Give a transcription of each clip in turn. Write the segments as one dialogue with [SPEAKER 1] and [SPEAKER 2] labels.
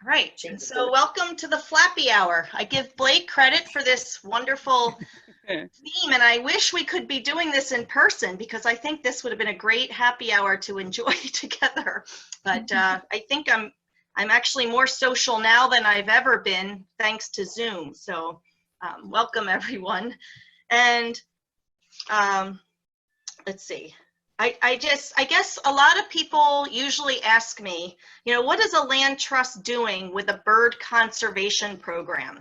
[SPEAKER 1] right, and so welcome to the Flappy Hour. I give Blake credit for this wonderful theme, and I wish we could be doing this in person because I think this would have been a great happy hour to enjoy together. But I think I'm actually more social now than I've ever been thanks to Zoom. So welcome everyone. And let's see. I guess a lot of people usually ask me, you know, what is a land trust doing with a bird conservation program?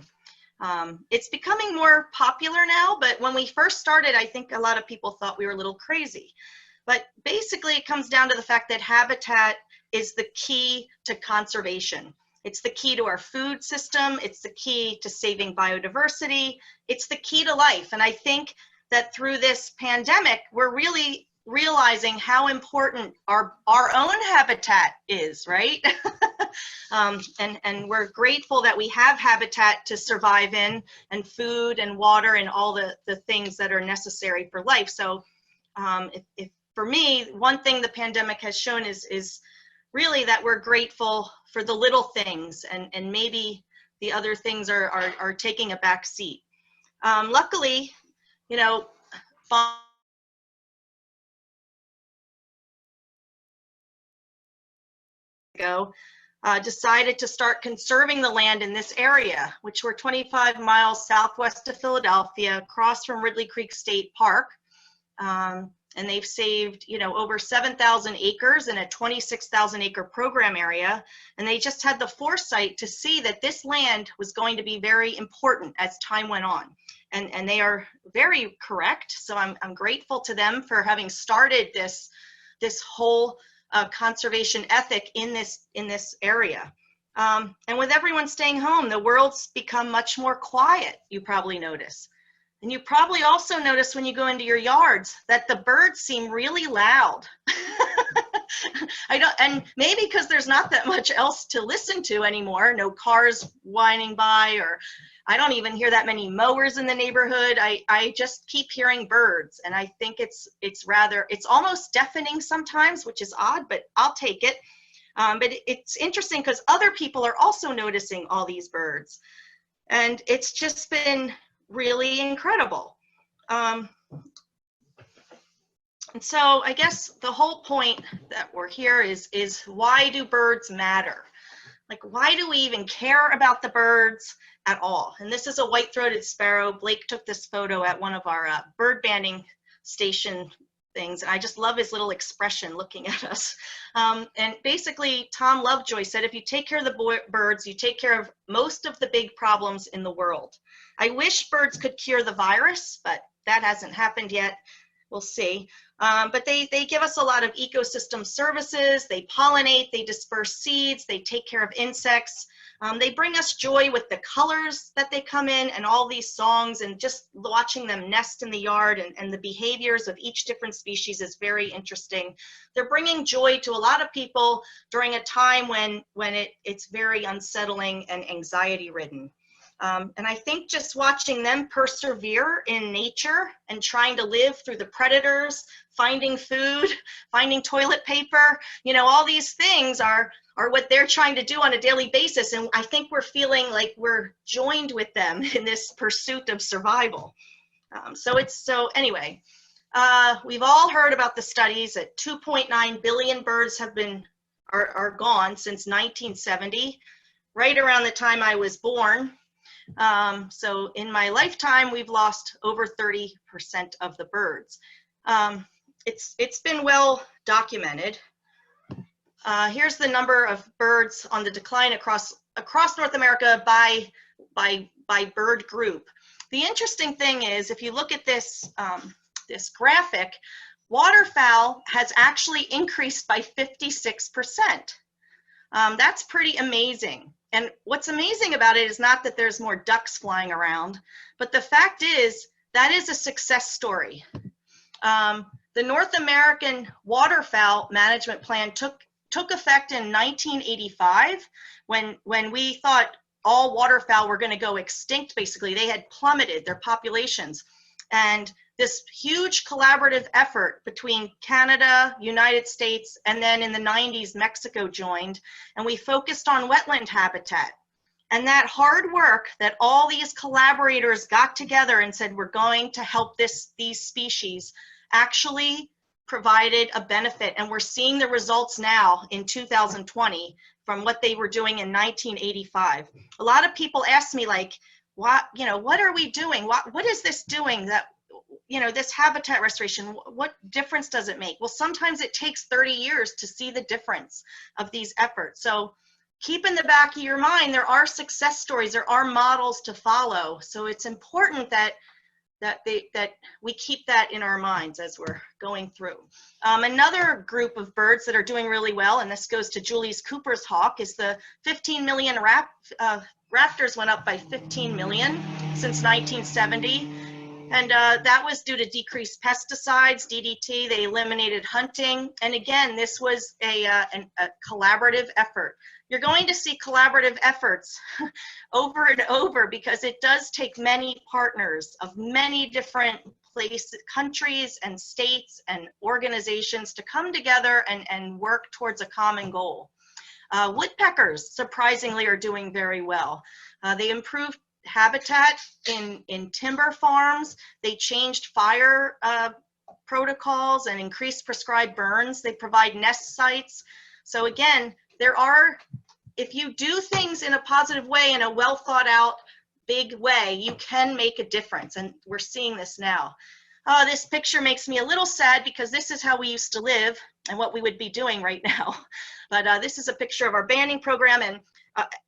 [SPEAKER 1] It's becoming more popular now, but when we first started, I think a lot of people thought we were a little crazy. But basically, it comes down to the fact that habitat is the key to conservation. It's the key to our food system. It's the key to saving biodiversity. It's the key to life. And I think that through this pandemic, we're really realizing how important our own habitat is, right? And we're grateful that we have habitat to survive in, and food and water and all the things that are necessary for life. So if for me, one thing the pandemic has shown is really that we're grateful for the little things, and maybe the other things are taking a back seat. Luckily, you know, decided to start conserving the land in this area, which we're 25 miles southwest of Philadelphia, across from Ridley Creek State Park. And they've saved, you know, over 7,000 acres in a 26,000 acre program area. And they just had the foresight to see that this land was going to be very important as time went on. And they are very correct. So I'm grateful to them for having started this whole conservation ethic in this area. And with everyone staying home, the world's become much more quiet, you probably notice. And you probably also notice when you go into your yards that the birds seem really loud. And maybe because there's not that much else to listen to anymore, no cars whining by, or I don't even hear that many mowers in the neighborhood. I just keep hearing birds, and I think it's almost deafening sometimes, which is odd, but I'll take it. But it's interesting because other people are also noticing all these birds, and it's just been really incredible. And so I guess the whole point that we're here is why do birds matter? Like, why do we even care about the birds at all? And this is a white-throated sparrow. Blake took this photo at one of our bird banding station things. And I just love his little expression looking at us. And basically, Tom Lovejoy said, if you take care of the birds, you take care of most of the big problems in the world. I wish birds could cure the virus, but that hasn't happened yet. We'll see. But they give us a lot of ecosystem services. They pollinate, they disperse seeds, they take care of insects. They bring us joy with the colors that they come in and all these songs, and just watching them nest in the yard, and the behaviors of each different species is very interesting. They're bringing joy to a lot of people during a time when it's very unsettling and anxiety ridden. And I think just watching them persevere in nature and trying to live through the predators, finding food, finding toilet paper, you know, all these things are what they're trying to do on a daily basis. And I think we're feeling like we're joined with them in this pursuit of survival. So anyway, we've all heard about the studies that 2.9 billion birds are gone since 1970, right around the time I was born. So in my lifetime, we've lost over 30% of the birds. It's been well documented. Here's the number of birds on the decline across North America by bird group. The interesting thing is, if you look at this this graphic, waterfowl has actually increased by 56%. That's pretty amazing. And what's amazing about it is not that there's more ducks flying around, but the fact is that is a success story. The North American Waterfowl Management Plan took effect in 1985 when we thought all waterfowl were going to go extinct. Basically, they had plummeted their populations, and this huge collaborative effort between Canada, United States, and then in the 90s, Mexico joined, and we focused on wetland habitat. And that hard work that all these collaborators got together and said, we're going to help these species, actually provided a benefit. And we're seeing the results now in 2020 from what they were doing in 1985. A lot of people ask me, like, what are we doing? What is this doing that, this habitat restoration, what difference does it make? Well, sometimes it takes 30 years to see the difference of these efforts. So keep in the back of your mind, there are success stories, there are models to follow. So it's important that we keep that in our minds as we're going through. Another group of birds that are doing really well, and this goes to Julie's Cooper's hawk, is the 15 million raptors went up by 15 million since 1970. And that was due to decreased pesticides, DDT. They eliminated hunting. And again, this was a collaborative effort. You're going to see collaborative efforts over and over because it does take many partners of many different places, countries and states and organizations to come together and work towards a common goal. Woodpeckers, surprisingly, are doing very well. They improved habitat in timber farms. They changed fire protocols and increased prescribed burns. They provide nest sites. So again, if you do things in a positive way, in a well thought out, big way, you can make a difference. And we're seeing this now. This picture makes me a little sad because this is how we used to live and what we would be doing right now. But this is a picture of our banding program, and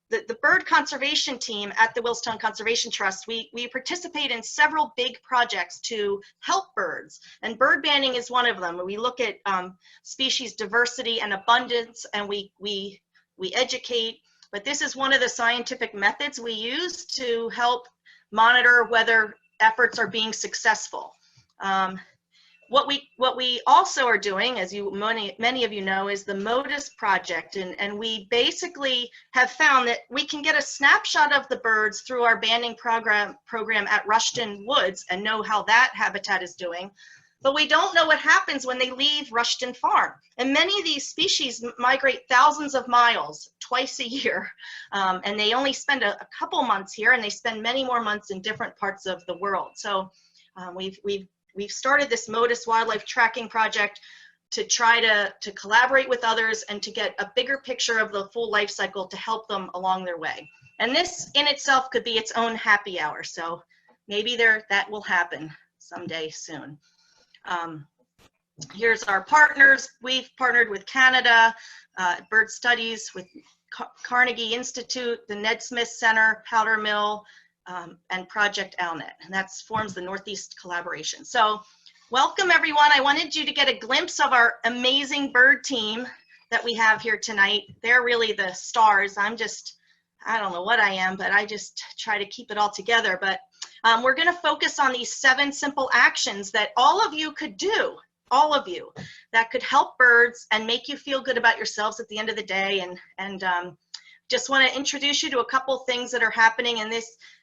[SPEAKER 1] the bird conservation team at the Willistown Conservation Trust, we participate in several big projects to help birds, and bird banding is one of them. We look at species diversity and abundance, and we educate, but this is one of the scientific methods we use to help monitor whether efforts are being successful. What we also are doing, as many of you know, is the MODIS project, and we basically have found that we can get a snapshot of the birds through our banding program at Rushton Woods and know how that habitat is doing, but we don't know what happens when they leave Rushton Farm. And many of these species migrate thousands of miles twice a year, and they only spend a couple months here, and they spend many more months in different parts of the world. So we've started this MODIS wildlife tracking project to try to collaborate with others and to get a bigger picture of the full life cycle to help them along their way. And this in itself could be its own happy hour. So maybe that will happen someday soon. Here's our partners. We've partnered with Canada, Bird Studies, with Carnegie Institute, the Ned Smith Center, Powder Mill, and Project Owlnet, and that forms the Northeast collaboration. So welcome everyone. I wanted you to get a glimpse of our amazing bird team that we have here tonight. They're really the stars. I don't know what I am, but I just try to keep it all together. But we're gonna focus on these 7 simple actions that all of you could do, all of you, that could help birds and make you feel good about yourselves at the end of the day. And just wanna introduce you to a couple things that are happening, and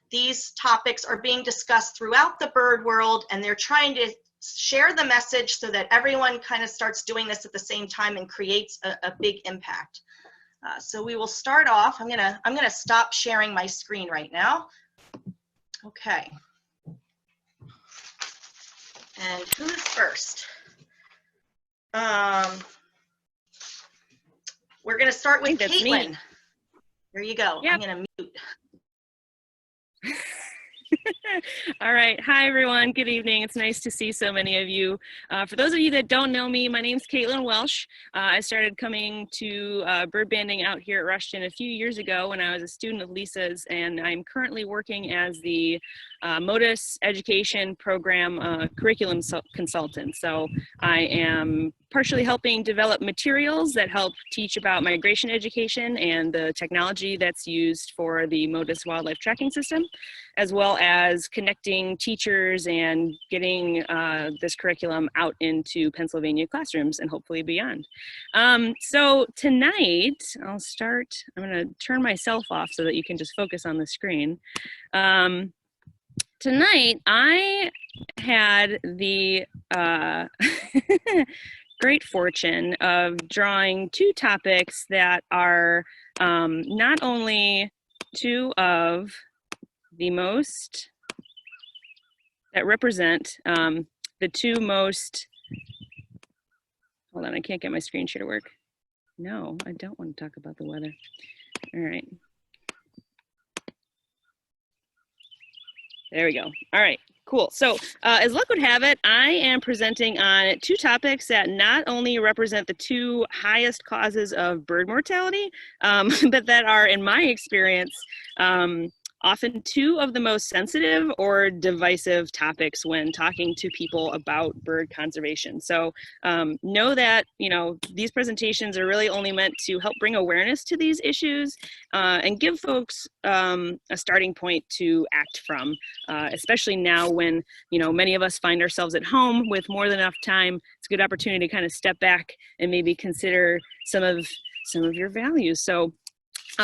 [SPEAKER 1] these topics are being discussed throughout the bird world, and they're trying to share the message so that everyone kind of starts doing this at the same time and creates a big impact. So we will start off. I'm gonna stop sharing my screen right now. Okay. And who's first? We're gonna start with Caitlin. There you go. Yep. I'm gonna mute.
[SPEAKER 2] All right. Hi, everyone. Good evening. It's nice to see so many of you. For those of you that don't know me, my name's Caitlin Welsh. I started coming to bird banding out here at Rushton a few years ago when I was a student of Lisa's, and I'm currently working as the MODIS education program curriculum consultant. So I am partially helping develop materials that help teach about migration education and the technology that's used for the MODIS wildlife tracking system, as well as connecting teachers and getting this curriculum out into Pennsylvania classrooms and hopefully beyond. So tonight, I'm gonna turn myself off so that you can just focus on the screen. Tonight, I had the great fortune of drawing two topics that are not only two of the most, that represent the two most, hold on, I can't get my screen share to work. No, I don't want to talk about the weather. All right. There we go. All right, cool. So as luck would have it, I am presenting on two topics that not only represent the two highest causes of bird mortality, but that are, in my experience, often two of the most sensitive or divisive topics when talking to people about bird conservation. So know that, you know, these presentations are really only meant to help bring awareness to these issues and give folks a starting point to act from, especially now when, you know, many of us find ourselves at home with more than enough time. It's a good opportunity to kind of step back and maybe consider some of your values. So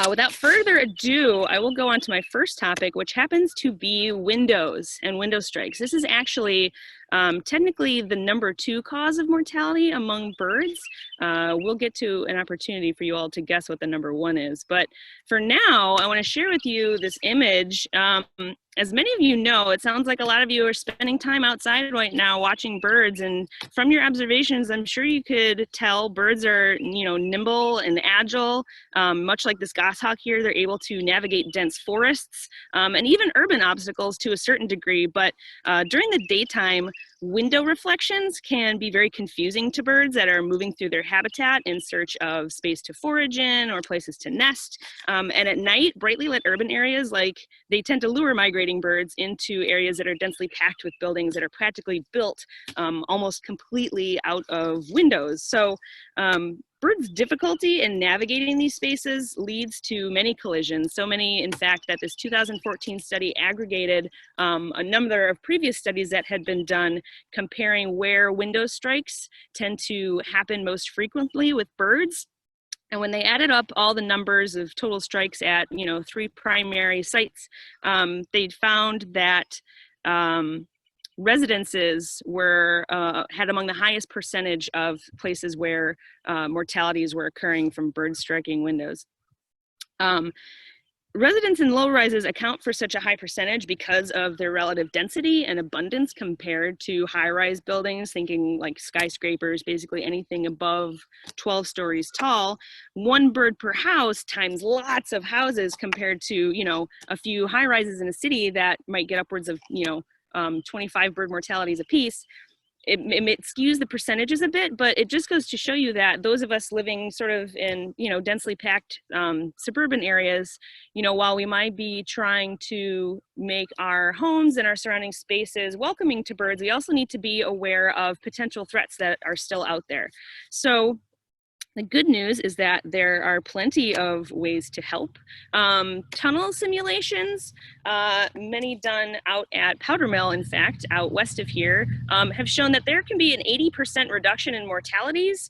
[SPEAKER 2] without further ado, I will go on to my first topic, which happens to be windows and window strikes. This is actually technically the #2 cause of mortality among birds. We'll get to an opportunity for you all to guess what the #1 is. But for now, I want to share with you this image. As many of you know, it sounds like a lot of you are spending time outside right now watching birds, and from your observations, I'm sure you could tell birds are, you know, nimble and agile. Much like this goshawk here, they're able to navigate dense forests and even urban obstacles to a certain degree. But during the daytime, window reflections can be very confusing to birds that are moving through their habitat in search of space to forage in or places to nest. And at night, brightly lit urban areas, they tend to lure migrating birds into areas that are densely packed with buildings that are practically built almost completely out of windows. So birds' difficulty in navigating these spaces leads to many collisions, so many, in fact, that this 2014 study aggregated a number of previous studies that had been done comparing where window strikes tend to happen most frequently with birds. And when they added up all the numbers of total strikes at, you know, 3 primary sites, they found that residences were had among the highest percentage of places where mortalities were occurring from birds striking windows. Residents in low rises account for such a high percentage because of their relative density and abundance compared to high rise buildings, thinking like skyscrapers, basically anything above 12 stories tall. 1 bird per house times lots of houses compared to, you know, a few high rises in a city that might get upwards of, you know, 25 bird mortalities apiece. It skews the percentages a bit, but it just goes to show you that those of us living sort of in, you know, densely packed suburban areas, you know, while we might be trying to make our homes and our surrounding spaces welcoming to birds, we also need to be aware of potential threats that are still out there. So the good news is that there are plenty of ways to help. Tunnel simulations, many done out at Powder Mill, in fact, out west of here, have shown that there can be an 80% reduction in mortalities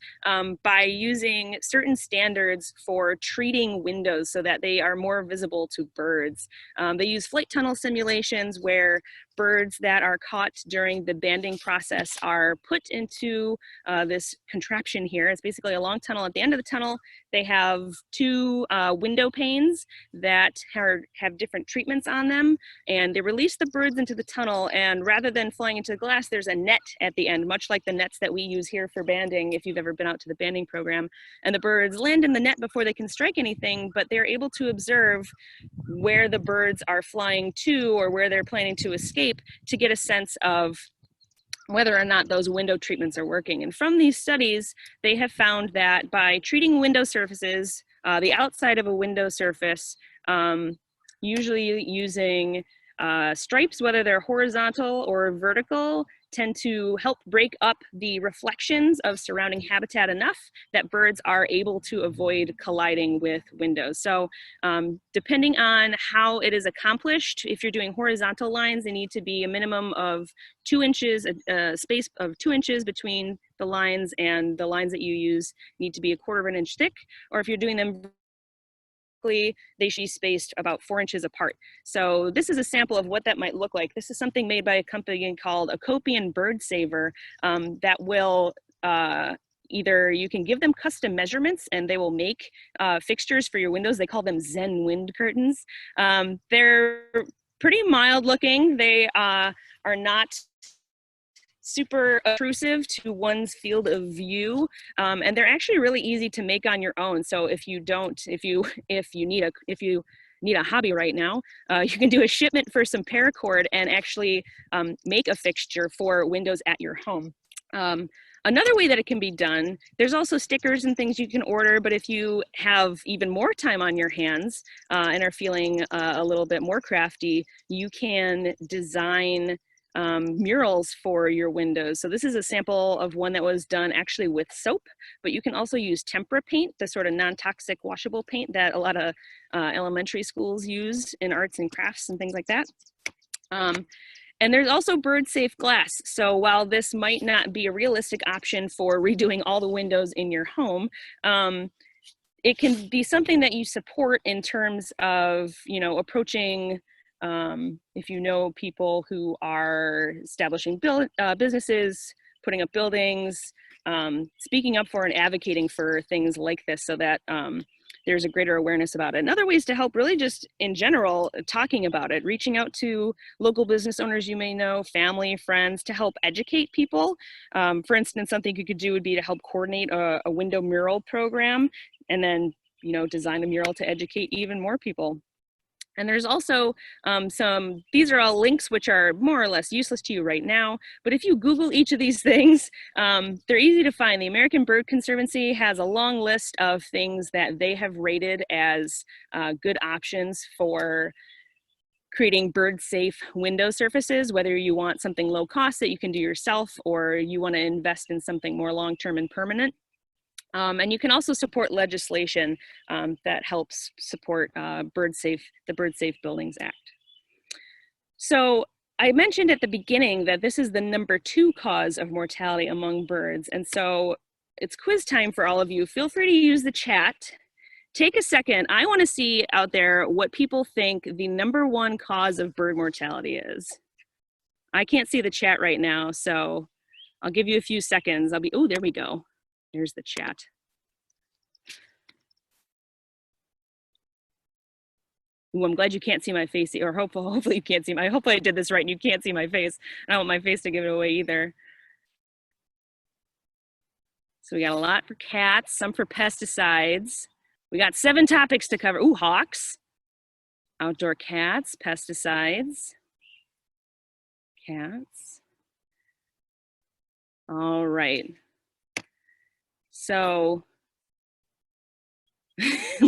[SPEAKER 2] by using certain standards for treating windows so that they are more visible to birds. They use flight tunnel simulations where birds that are caught during the banding process are put into this contraption here. It's basically a long tunnel. At the end of the tunnel, they have 2 window panes that have different treatments on them, and they release the birds into the tunnel, and rather than flying into the glass, there's a net at the end, much like the nets that we use here for banding, if you've ever been out to the banding program. And the birds land in the net before they can strike anything, but they're able to observe where the birds are flying to or where they're planning to escape to get a sense of whether or not those window treatments are working. And from these studies, they have found that by treating window surfaces, the outside of a window surface, usually using stripes, whether they're horizontal or vertical, tend to help break up the reflections of surrounding habitat enough that birds are able to avoid colliding with windows. So depending on how it is accomplished, if you're doing horizontal lines, they need to be a minimum of 2 inches, a space of 2 inches between the lines, and the lines that you use need to be 1/4 of an inch thick. Or if you're doing them typically they should be spaced about 4 inches apart. So this is a sample of what that might look like. This is something made by a company called Acopian Bird Saver that will either you can give them custom measurements and they will make fixtures for your windows. They call them Zen wind curtains. They're pretty mild looking. They are not super intrusive to one's field of view, and they're actually really easy to make on your own. So if you need a hobby right now, you can do a shipment for some paracord and actually make a fixture for windows at your home. Another way that it can be done, there's also stickers and things you can order, but if you have even more time on your hands and are feeling a little bit more crafty, you can design murals for your windows. So this is a sample of one that was done actually with soap, but you can also use tempera paint, the sort of non-toxic washable paint that a lot of elementary schools use in arts and crafts and things like that. And there's also bird safe glass. So while this might not be a realistic option for redoing all the windows in your home, it can be something that you support in terms of, approaching, if you know people who are establishing businesses, putting up buildings, speaking up for and advocating for things like this so that there's a greater awareness about it. And other ways to help, really just in general, talking about it, reaching out to local business owners you may know, family, friends, to help educate people. For instance, something you could do would be to help coordinate a window mural program, and then design a mural to educate even more people. And there's also these are all links which are more or less useless to you right now, but if you Google each of these things, they're easy to find. The American Bird Conservancy has a long list of things that they have rated as good options for creating bird safe window surfaces, whether you want something low cost that you can do yourself or you want to invest in something more long-term and permanent. And you can also support legislation that helps support the Bird Safe Buildings Act. So I mentioned at the beginning that this is the #2 cause of mortality among birds. And so it's quiz time for all of you. Feel free to use the chat. Take a second. I want to see out there what people think the #1 cause of bird mortality is. I can't see the chat right now, so I'll give you a few seconds. Oh, there we go. There's the chat. Ooh, I'm glad you can't see my face, or hopefully you can't see hopefully I did this right and you can't see my face. I don't want my face to give it away either. So we got a lot for cats, some for pesticides. We got 7 topics to cover. Ooh, hawks, outdoor cats, pesticides, cats. All right. So,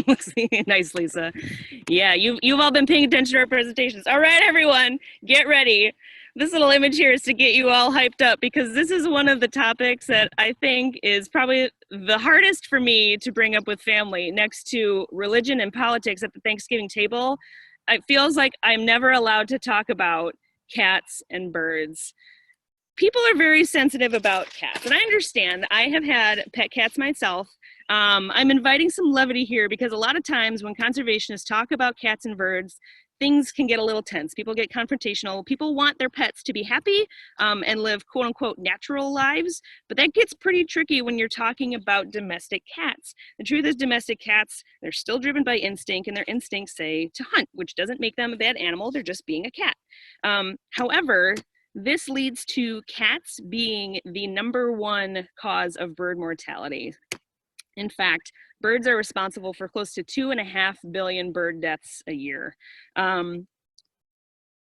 [SPEAKER 2] looks nice, Lisa. Yeah, you've all been paying attention to our presentations. All right, everyone, get ready. This little image here is to get you all hyped up because this is one of the topics that I think is probably the hardest for me to bring up with family, next to religion and politics at the Thanksgiving table. It feels like I'm never allowed to talk about cats and birds. People are very sensitive about cats, and I understand. I have had pet cats myself. I'm inviting some levity here because a lot of times when conservationists talk about cats and birds, things can get a little tense. People get confrontational. People want their pets to be happy and live quote unquote natural lives, but that gets pretty tricky when you're talking about domestic cats. The truth is domestic cats, they're still driven by instinct, and their instincts say to hunt, which doesn't make them a bad animal. They're just being a cat. However, this leads to cats being the #1 cause of bird mortality. In fact, birds are responsible for close to 2.5 billion bird deaths a year.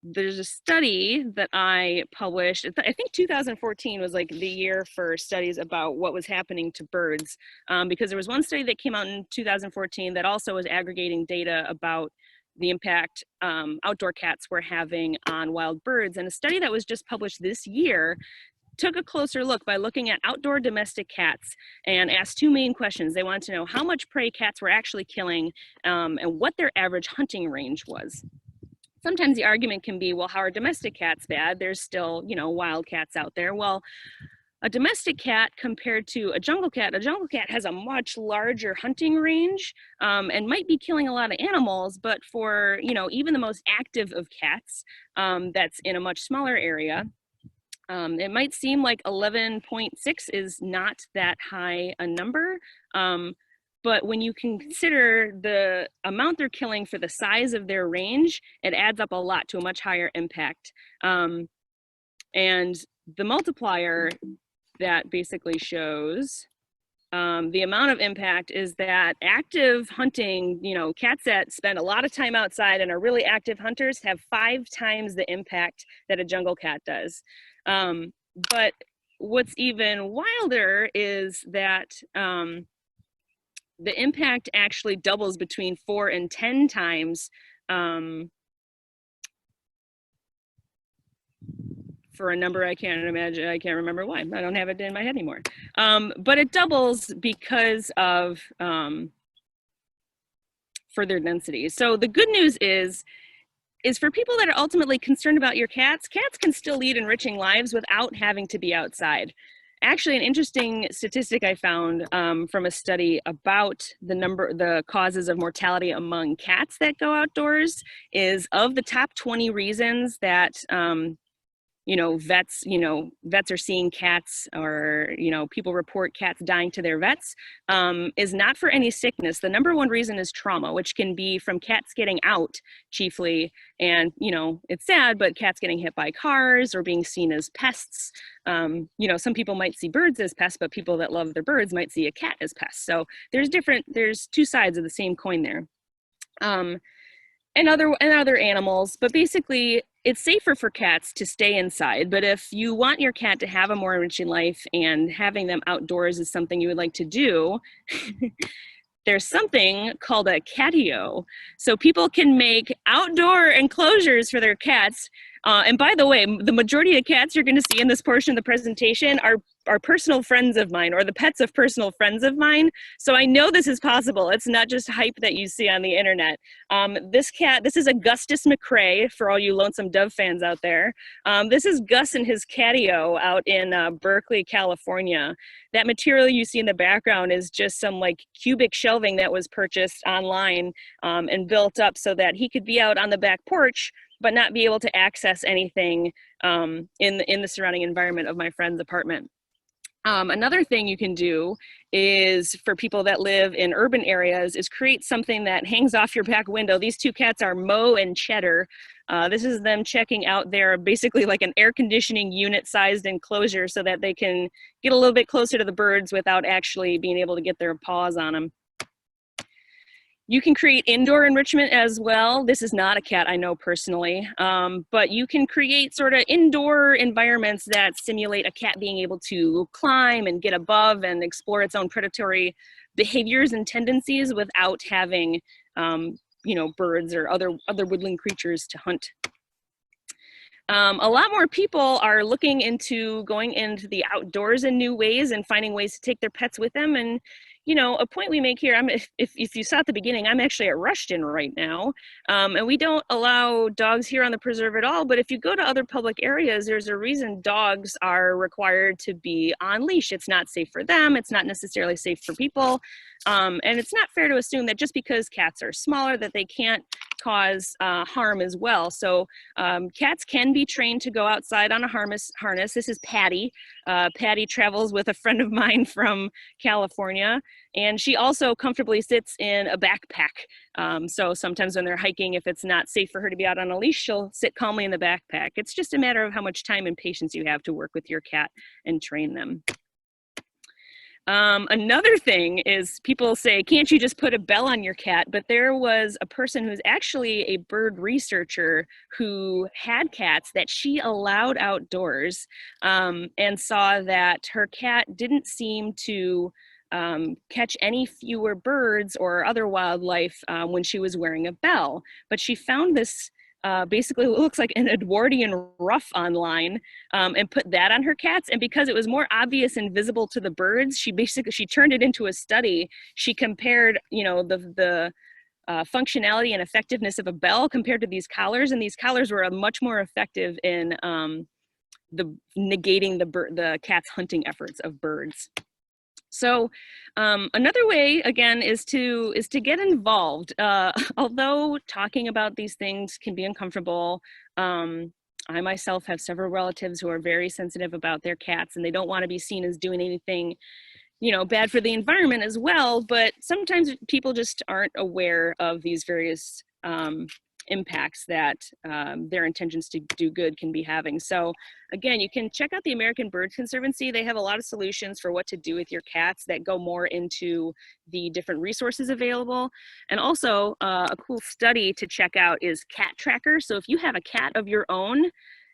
[SPEAKER 2] There's a study that I published, I think 2014 was like the year for studies about what was happening to birds, because there was one study that came out in 2014 that also was aggregating data about the impact outdoor cats were having on wild birds. And a study that was just published this year took a closer look by looking at outdoor domestic cats and asked 2 main questions. They wanted to know how much prey cats were actually killing and what their average hunting range was. Sometimes the argument can be, well, how are domestic cats bad? There's still, wild cats out there. Well, a domestic cat compared to a jungle cat has a much larger hunting range and might be killing a lot of animals, but for, you know, even the most active of cats that's in a much smaller area, it might seem like 11.6 is not that high a number, but when you consider the amount they're killing for the size of their range, it adds up a lot to a much higher impact. And the multiplier that basically shows the amount of impact is that active hunting, you know, cats that spend a lot of time outside and are really active hunters have 5 times the impact that a jungle cat does. But what's even wilder is that the impact actually doubles between 4 and 10 times for a number I can't remember why. I don't have it in my head anymore. But it doubles because of further density. So the good news is for people that are ultimately concerned about your cats, cats can still lead enriching lives without having to be outside. Actually, an interesting statistic I found from a study about the causes of mortality among cats that go outdoors is, of the top 20 reasons that vets are seeing cats, or, people report cats dying to their vets, is not for any sickness. The number 1 reason is trauma, which can be from cats getting out chiefly. And, it's sad, but cats getting hit by cars or being seen as pests. Some people might see birds as pests, but people that love their birds might see a cat as pests. So there's 2 sides of the same coin there. And other animals, but basically it's safer for cats to stay inside. But if you want your cat to have a more enriching life and having them outdoors is something you would like to do, there's something called a catio. So people can make outdoor enclosures for their cats. And by the way, the majority of cats you're going to see in this portion of the presentation are personal friends of mine, or the pets of personal friends of mine. So I know this is possible. It's not just hype that you see on the internet. This is Augustus McCrae, for all you Lonesome Dove fans out there. This is Gus and his catio out in Berkeley, California. That material you see in the background is just some like cubic shelving that was purchased online and built up so that he could be out on the back porch but not be able to access anything in the surrounding environment of my friend's apartment. Another thing you can do is, for people that live in urban areas, is create something that hangs off your back window. These 2 cats are Mo and Cheddar. This is them checking out their, basically like an air conditioning unit sized enclosure so that they can get a little bit closer to the birds without actually being able to get their paws on them. You can create indoor enrichment as well. This is not a cat I know personally, but you can create sort of indoor environments that simulate a cat being able to climb and get above and explore its own predatory behaviors and tendencies without having, birds or other woodland creatures to hunt. A lot more people are looking into going into the outdoors in new ways and finding ways to take their pets with them. And a point we make here, if you saw at the beginning, I'm actually at Rushton right now, and we don't allow dogs here on the preserve at all, but if you go to other public areas, there's a reason dogs are required to be on leash. It's not safe for them, it's not necessarily safe for people, and it's not fair to assume that just because cats are smaller that they can't cause harm as well. So cats can be trained to go outside on a harness. This is Patty. Patty travels with a friend of mine from California, and she also comfortably sits in a backpack. So sometimes when they're hiking, if it's not safe for her to be out on a leash, she'll sit calmly in the backpack. It's just a matter of how much time and patience you have to work with your cat and train them. Another thing is, people say, can't you just put a bell on your cat? But there was a person who's actually a bird researcher who had cats that she allowed outdoors, and saw that her cat didn't seem to catch any fewer birds or other wildlife when she was wearing a bell. But she found this basically looks like an Edwardian ruff online, and put that on her cats. And because it was more obvious and visible to the birds, she turned it into a study. She compared, the functionality and effectiveness of a bell compared to these collars, and these collars were much more effective in negating the cat's hunting efforts of birds. So another way, again, is to get involved. Although talking about these things can be uncomfortable, I myself have several relatives who are very sensitive about their cats, and they don't want to be seen as doing anything, you know, bad for the environment as well. But sometimes people just aren't aware of these various impacts that their intentions to do good can be having. So again, you can check out the American Bird Conservancy. They have a lot of solutions for what to do with your cats that go more into the different resources available. And also a cool study to check out is Cat Tracker. So if you have a cat of your own,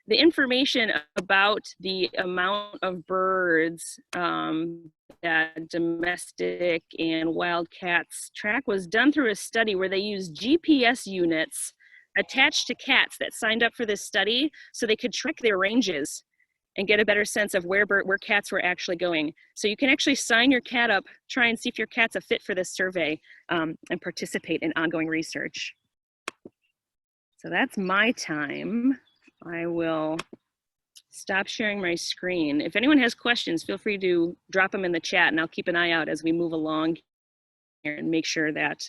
[SPEAKER 2] the information about the amount of birds that domestic and wild cats track was done through a study where they used GPS units attached to cats that signed up for this study so they could track their ranges and get a better sense of where cats were actually going. So you can actually sign your cat up, try and see if your cat's a fit for this survey, and participate in ongoing research. So that's my time. I will stop sharing my screen. If anyone has questions, feel free to drop them in the chat, and I'll keep an eye out as we move along here and make sure that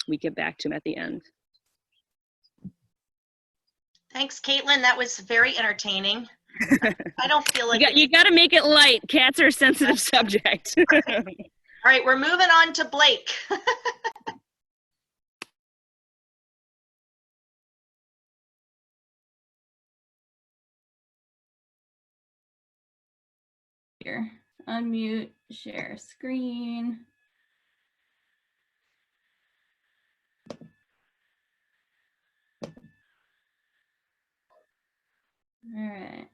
[SPEAKER 2] we get back to them at the end.
[SPEAKER 1] Thanks, Caitlin. That was very entertaining. I don't feel like
[SPEAKER 2] you got to make it light. Cats are a sensitive subject.
[SPEAKER 1] All right, we're moving on to Blake.
[SPEAKER 3] Here, unmute, share screen. All right.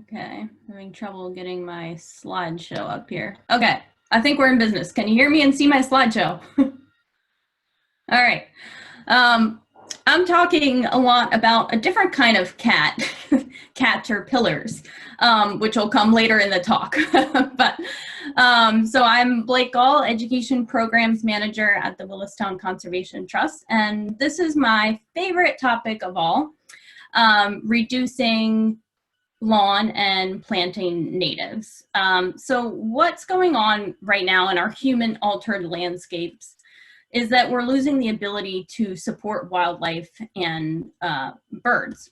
[SPEAKER 3] Okay, having trouble getting my slideshow up here. Okay, I think we're in business. Can you hear me and see my slideshow? All right. I'm talking a lot about a different kind of cat, caterpillars, which will come later in the talk. So I'm Blake Gall, Education Programs Manager at the Willistown Conservation Trust, and this is my favorite topic of all, reducing lawn and planting natives. So what's going on right now in our human-altered landscapes is that we're losing the ability to support wildlife and birds.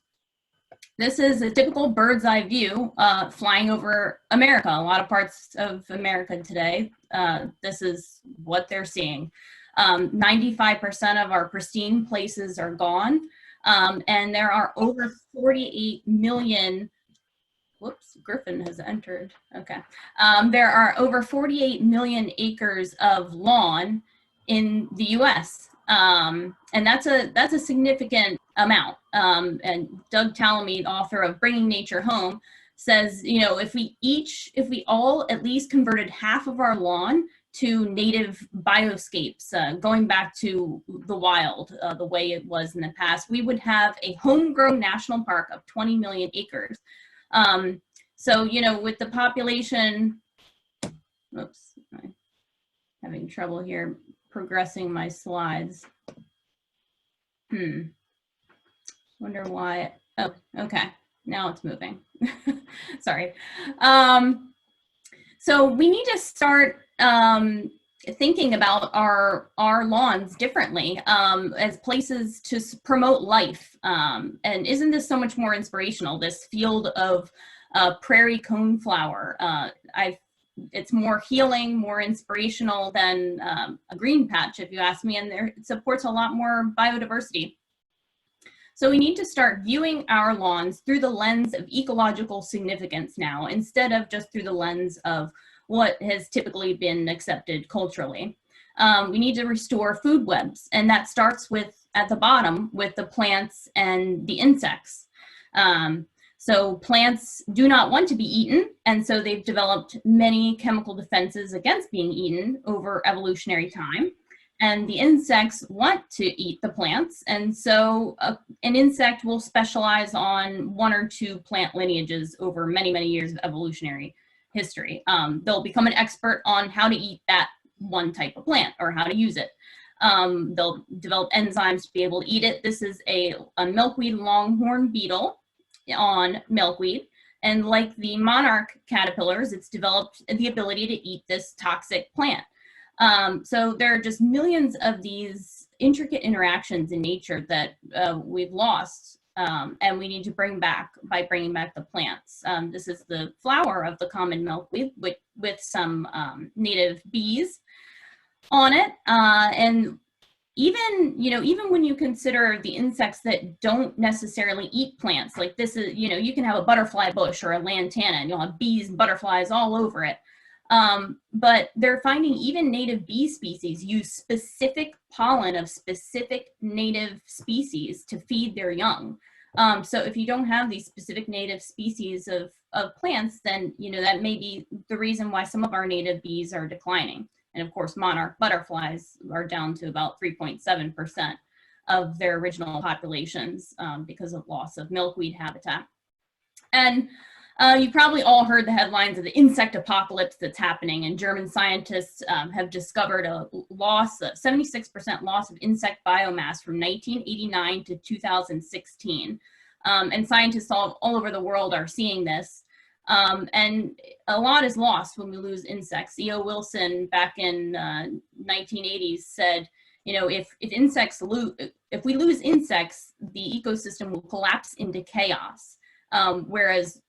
[SPEAKER 3] This is a typical bird's eye view flying over America. A lot of parts of America today, this is what they're seeing. 95% of our pristine places are gone, and there are over 48 million whoops, Griffin has entered. Okay. There are over 48 million acres of lawn in the US. And that's a significant amount. And Doug Talamede, author of Bringing Nature Home, says, you know, if we all at least converted half of our lawn to native bioscapes, going back to the wild, the way it was in the past, we would have a homegrown national park of 20 million acres. So, you know, with the population, oops, I'm having trouble here progressing my slides. Wonder why, oh, okay, now it's moving. Sorry. So we need to start thinking about our lawns differently as places to promote life. And isn't this so much more inspirational, this field of prairie coneflower? It's more healing, more inspirational than a green patch, if you ask me, and it supports a lot more biodiversity. So we need to start viewing our lawns through the lens of ecological significance now, instead of just through the lens of what has typically been accepted culturally. We need to restore food webs, and that starts with, at the bottom, with the plants and the insects. So plants do not want to be eaten, and so they've developed many chemical defenses against being eaten over evolutionary time. And the insects want to eat the plants. And so an insect will specialize on one or two plant lineages over many, many years of evolutionary history. They'll become an expert on how to eat that one type of plant or how to use it. They'll develop enzymes to be able to eat it. This is a milkweed longhorn beetle on milkweed. And like the monarch caterpillars, it's developed the ability to eat this toxic plant. So there are just millions of these intricate interactions in nature that we've lost, and we need to bring back by bringing back the plants. This is the flower of the common milkweed with some native bees on it. And even when you consider the insects that don't necessarily eat plants, like this is, you can have a butterfly bush or a lantana and you'll have bees and butterflies all over it. But they're finding even native bee species use specific pollen of specific native species to feed their young. So if you don't have these specific native species of plants, then, that may be the reason why some of our native bees are declining. And of course, monarch butterflies are down to about 3.7% of their original populations because of loss of milkweed habitat. And you probably all heard the headlines of the insect apocalypse that's happening, and German scientists have discovered a 76% loss of insect biomass from 1989 to 2016. And scientists all over the world are seeing this. And a lot is lost when we lose insects. E.O. Wilson back in 1980s said, if we lose insects, the ecosystem will collapse into chaos, whereas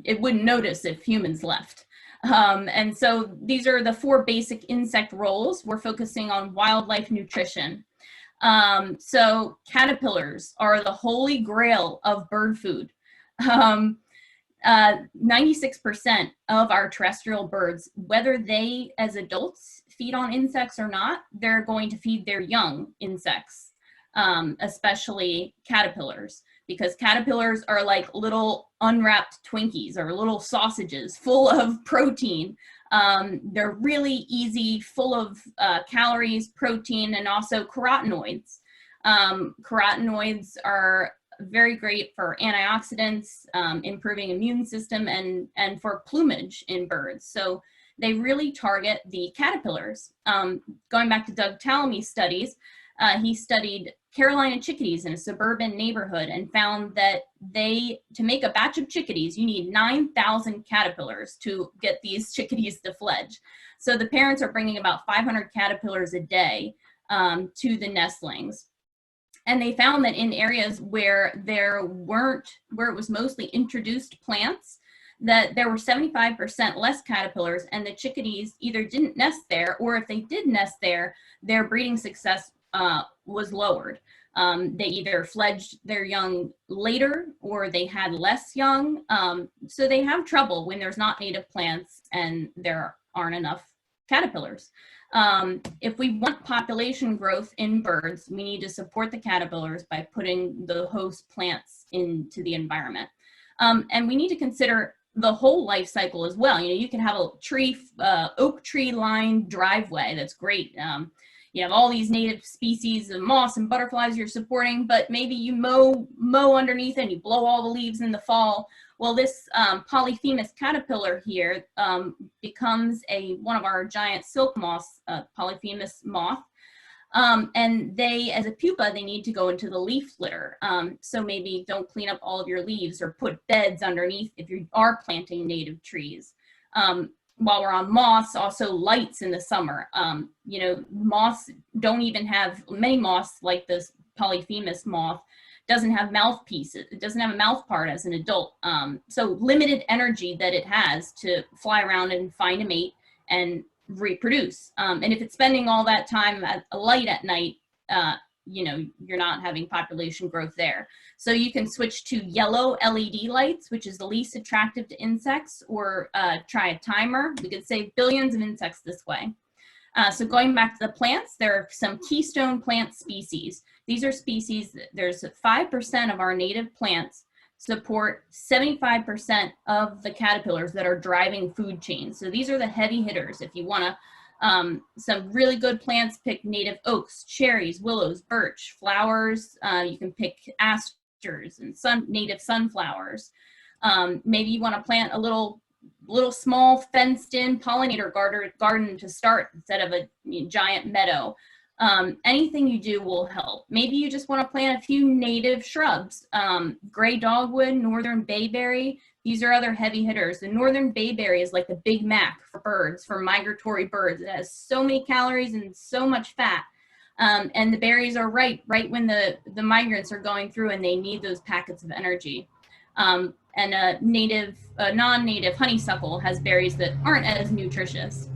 [SPEAKER 3] it wouldn't notice if humans left. And so these are the 4 basic insect roles. We're focusing on wildlife nutrition. So caterpillars are the holy grail of bird food. 96% of our terrestrial birds, whether they as adults feed on insects or not, they're going to feed their young insects, especially caterpillars, because caterpillars are like little unwrapped Twinkies or little sausages full of protein. They're really easy, full of calories, protein, and also carotenoids. Carotenoids are very great for antioxidants, improving immune system, and for plumage in birds. So they really target the caterpillars. Going back to Doug Tallamy's studies, he studied Carolina chickadees in a suburban neighborhood and found that to make a batch of chickadees, you need 9,000 caterpillars to get these chickadees to fledge. So the parents are bringing about 500 caterpillars a day to the nestlings. And they found that in areas where where it was mostly introduced plants, that there were 75% less caterpillars, and the chickadees either didn't nest there, or if they did nest there, their breeding success was lowered. They either fledged their young later, or they had less young. So they have trouble when there's not native plants and there aren't enough caterpillars. If we want population growth in birds, we need to support the caterpillars by putting the host plants into the environment. And we need to consider the whole life cycle as well. You can have a oak tree lined driveway. That's great. You have all these native species of moss and butterflies you're supporting, but maybe you mow underneath and you blow all the leaves in the fall. Well, this polyphemus caterpillar here becomes one of our giant silk moths, polyphemus moth. And as a pupa, they need to go into the leaf litter. So maybe don't clean up all of your leaves or put beds underneath if you are planting native trees. While we're on moths, also lights in the summer. Moths don't even have, many moths like this polyphemus moth doesn't have mouthpieces. It doesn't have a mouth part as an adult. So limited energy that it has to fly around and find a mate and reproduce. And if it's spending all that time at a light at night, you're not having population growth there. So you can switch to yellow LED lights, which is the least attractive to insects, or try a timer. We could save billions of insects this way. So going back to the plants, there are some keystone plant species. These are species, there's 5% of our native plants support 75% of the caterpillars that are driving food chains. So these are the heavy hitters. If you want Some really good plants, pick native oaks, cherries, willows, birch. Flowers, you can pick asters and native sunflowers. Maybe you want to plant a little small fenced-in pollinator garden to start instead of a giant meadow. Anything you do will help. Maybe you just want to plant a few native shrubs. Gray dogwood, northern bayberry. These are other heavy hitters. The northern bayberry is like the Big Mac for birds, for migratory birds. It has so many calories and so much fat. And the berries are right when the migrants are going through and they need those packets of energy. And a non-native honeysuckle has berries that aren't as nutritious.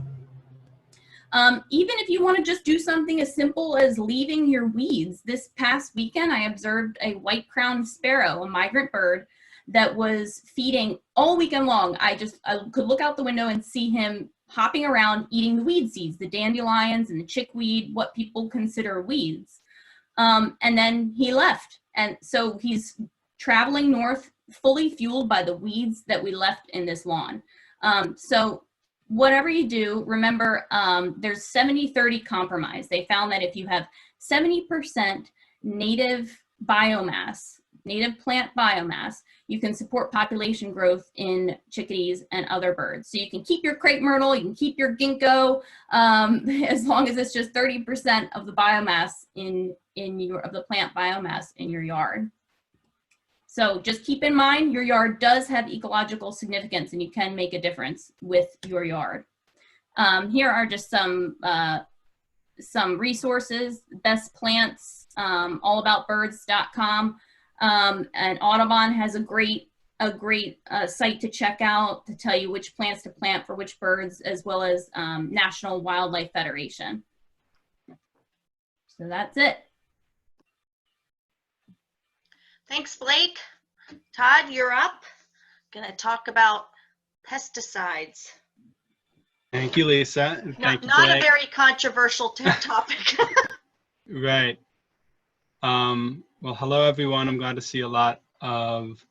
[SPEAKER 3] Even if you want to just do something as simple as leaving your weeds. This past weekend, I observed a white-crowned sparrow, a migrant bird, that was feeding all weekend long. I could look out the window and see him hopping around eating the weed seeds, the dandelions and the chickweed, what people consider weeds. And then he left. And so he's traveling north, fully fueled by the weeds that we left in this lawn. So whatever you do, remember there's 70-30 compromise. They found that if you have 70% native biomass, native plant biomass, you can support population growth in chickadees and other birds. So you can keep your crepe myrtle, you can keep your ginkgo, as long as it's just 30% of the biomass of the plant biomass in your yard. So just keep in mind, your yard does have ecological significance and you can make a difference with your yard. Here are just some resources, best plants, allaboutbirds.com. And Audubon has a great site to check out to tell you which plants to plant for which birds, as well as National Wildlife Federation. So that's it.
[SPEAKER 1] Thanks, Blake. Todd, you're up. Gonna talk about pesticides.
[SPEAKER 4] Thank you, Lisa. And thank you,
[SPEAKER 1] not
[SPEAKER 4] Blake.
[SPEAKER 1] a very controversial topic.
[SPEAKER 4] Right. Well, hello, everyone. I'm glad to see a lot of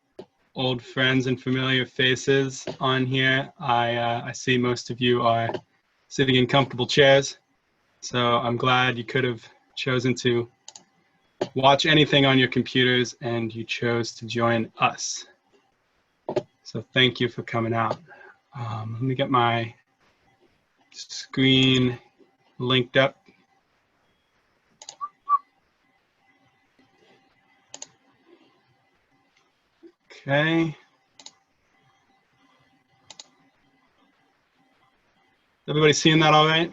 [SPEAKER 4] old friends and familiar faces on here. I see most of you are sitting in comfortable chairs, so I'm glad you could have chosen to watch anything on your computers and you chose to join us. So thank you for coming out. Let me get my screen linked up. Okay. Everybody seeing that all right?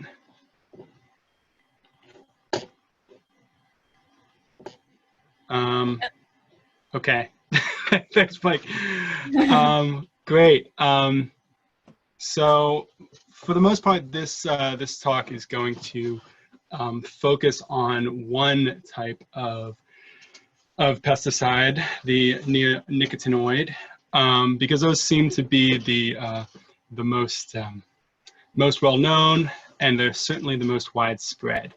[SPEAKER 4] Okay. Thanks, Mike. Great. So for the most part, this talk is going to focus on one type of pesticide, the neonicotinoid, because those seem to be the most well known, and they're certainly the most widespread.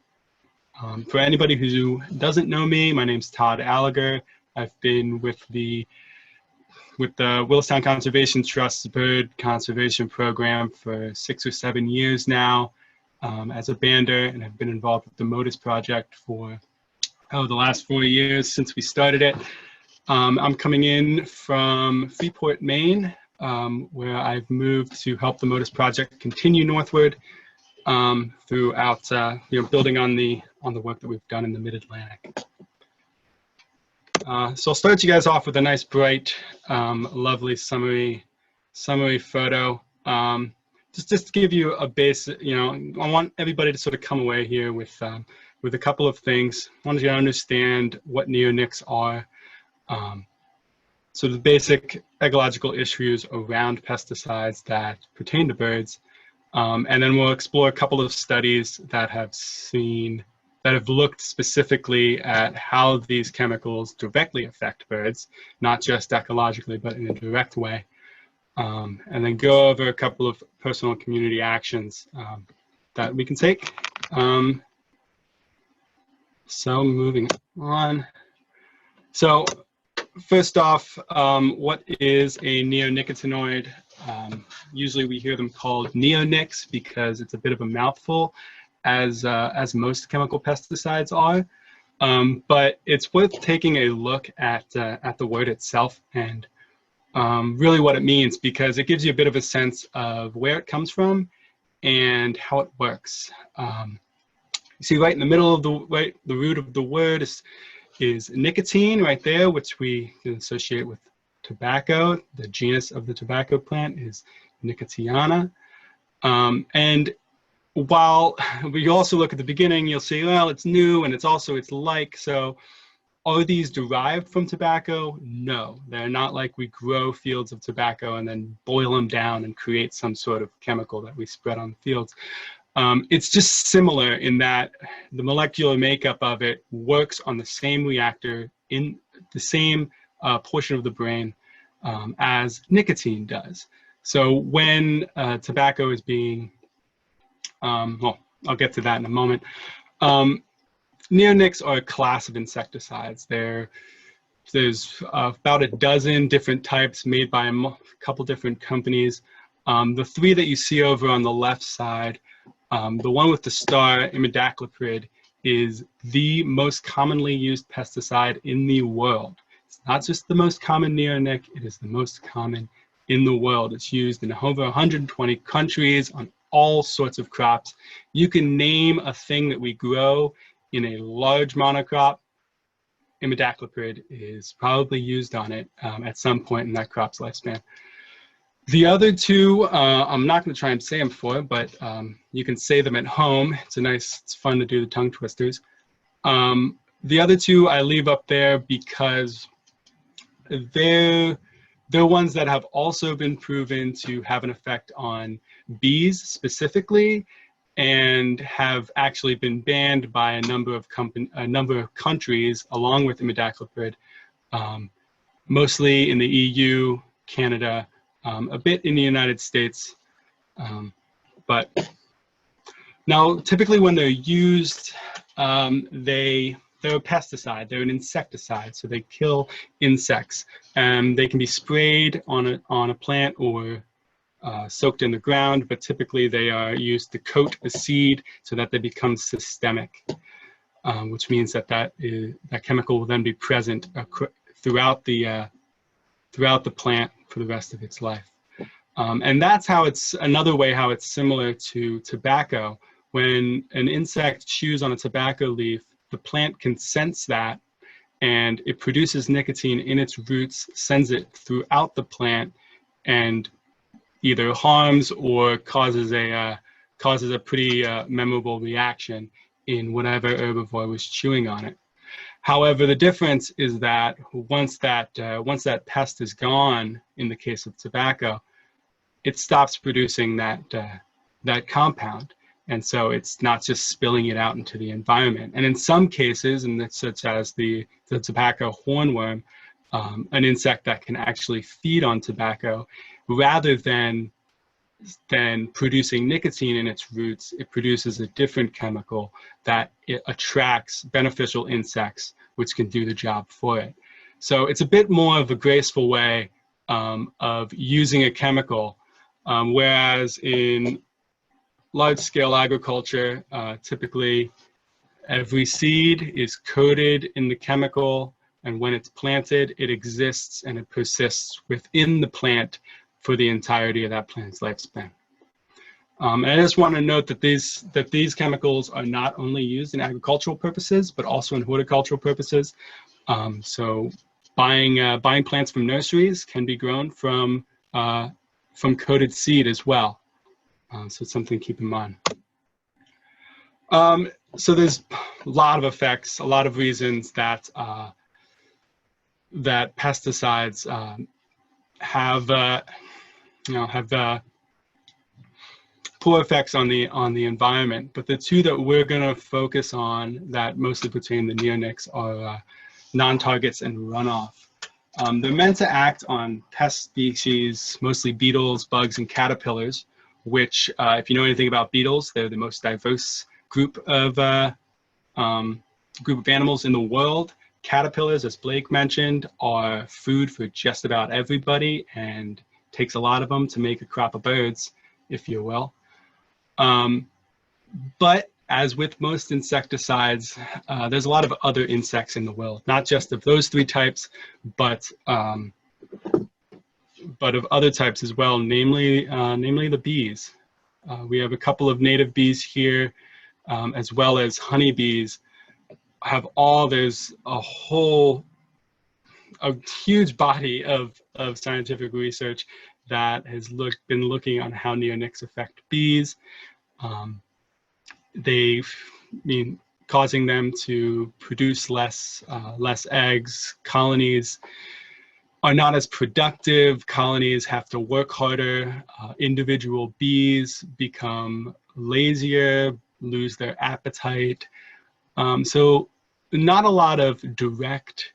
[SPEAKER 4] For anybody who doesn't know me, my name's Todd Allagher. I've been with the Willistown Conservation Trust's bird conservation program for 6 or 7 years now as a bander, and I've been involved with the Motus Project for the last 4 years since we started it. I'm coming in from Freeport, Maine, where I've moved to help the Motus Project continue northward throughout, building on the work that we've done in the Mid-Atlantic. So I'll start you guys off with a nice, bright, lovely summary photo. Just to give you a basic, I want everybody to sort of come away here with a couple of things. I wanted you to understand what neonics are, so the basic ecological issues around pesticides that pertain to birds, and then we'll explore a couple of studies that have looked specifically at how these chemicals directly affect birds, not just ecologically, but in a direct way, and then go over a couple of personal community actions that we can take. So moving on. So first off, what is a neonicotinoid? Usually we hear them called neonics because it's a bit of a mouthful, as most chemical pesticides are. But it's worth taking a look at the word itself and really what it means, because it gives you a bit of a sense of where it comes from and how it works. You see right in the middle of the root of the word is nicotine right there, which we can associate with tobacco. The genus of the tobacco plant is Nicotiana. And while we also look at the beginning, you'll see, well, it's new and it's like, so are these derived from tobacco? No, they're not like we grow fields of tobacco and then boil them down and create some sort of chemical that we spread on the fields. It's just similar in that the molecular makeup of it works on the same reactor in the same portion of the brain as nicotine does. So when tobacco is being, well, I'll get to that in a moment. Neonics are a class of insecticides. There's about a dozen different types made by a couple different companies. The three that you see over on the left side, the one with the star, imidacloprid, is the most commonly used pesticide in the world. It's not just the most common neonic, it is the most common in the world. It's used in over 120 countries on all sorts of crops. You can name a thing that we grow in a large monocrop, imidacloprid is probably used on it at some point in that crop's lifespan. The other two, I'm not going to try and say them for, but you can say them at home. It's fun to do the tongue twisters. The other two I leave up there because they're ones that have also been proven to have an effect on bees specifically, and have actually been banned by a number of countries along with imidacloprid, mostly in the EU, Canada, a bit in the United States. But now typically when they're used, they're a pesticide, they're an insecticide, so they kill insects. And they can be sprayed on a plant or soaked in the ground, but typically they are used to coat a seed so that they become systemic, which means that chemical will then be present throughout the plant for the rest of its life. And that's how it's another way how it's similar to tobacco. When an insect chews on a tobacco leaf, the plant can sense that, and it produces nicotine in its roots, sends it throughout the plant, and either harms or causes a pretty memorable reaction in whatever herbivore was chewing on it. However, the difference is that once that pest is gone, in the case of tobacco, it stops producing that compound, and so it's not just spilling it out into the environment. And in some cases, and such as the tobacco hornworm, an insect that can actually feed on tobacco, rather than producing nicotine in its roots, it produces a different chemical that it attracts beneficial insects, which can do the job for it. So it's a bit more of a graceful way of using a chemical, whereas in large-scale agriculture, typically every seed is coated in the chemical, and when it's planted, it exists and it persists within the plant for the entirety of that plant's lifespan. And I just want to note that these chemicals are not only used in agricultural purposes, but also in horticultural purposes. So buying plants from nurseries can be grown from coated seed as well. So it's something to keep in mind. So there's a lot of effects, a lot of reasons that that pesticides have poor effects on the environment. But the two that we're going to focus on that mostly pertain to neonics are non-targets and runoff. They're meant to act on pest species, mostly beetles, bugs, and caterpillars, which, if you know anything about beetles, they're the most diverse group of animals in the world. Caterpillars, as Blake mentioned, are food for just about everybody and takes a lot of them to make a crop of birds, if you will. But as with most insecticides, there's a lot of other insects in the will, not just of those 3 types, but of other types as well, namely the bees. We have a couple of native bees here, as well as honeybees. There's a huge body of scientific research that has been looking on how neonics affect bees. Causing them to produce less eggs. Colonies are not as productive. Colonies have to work harder. Individual bees become lazier, lose their appetite. So not a lot of direct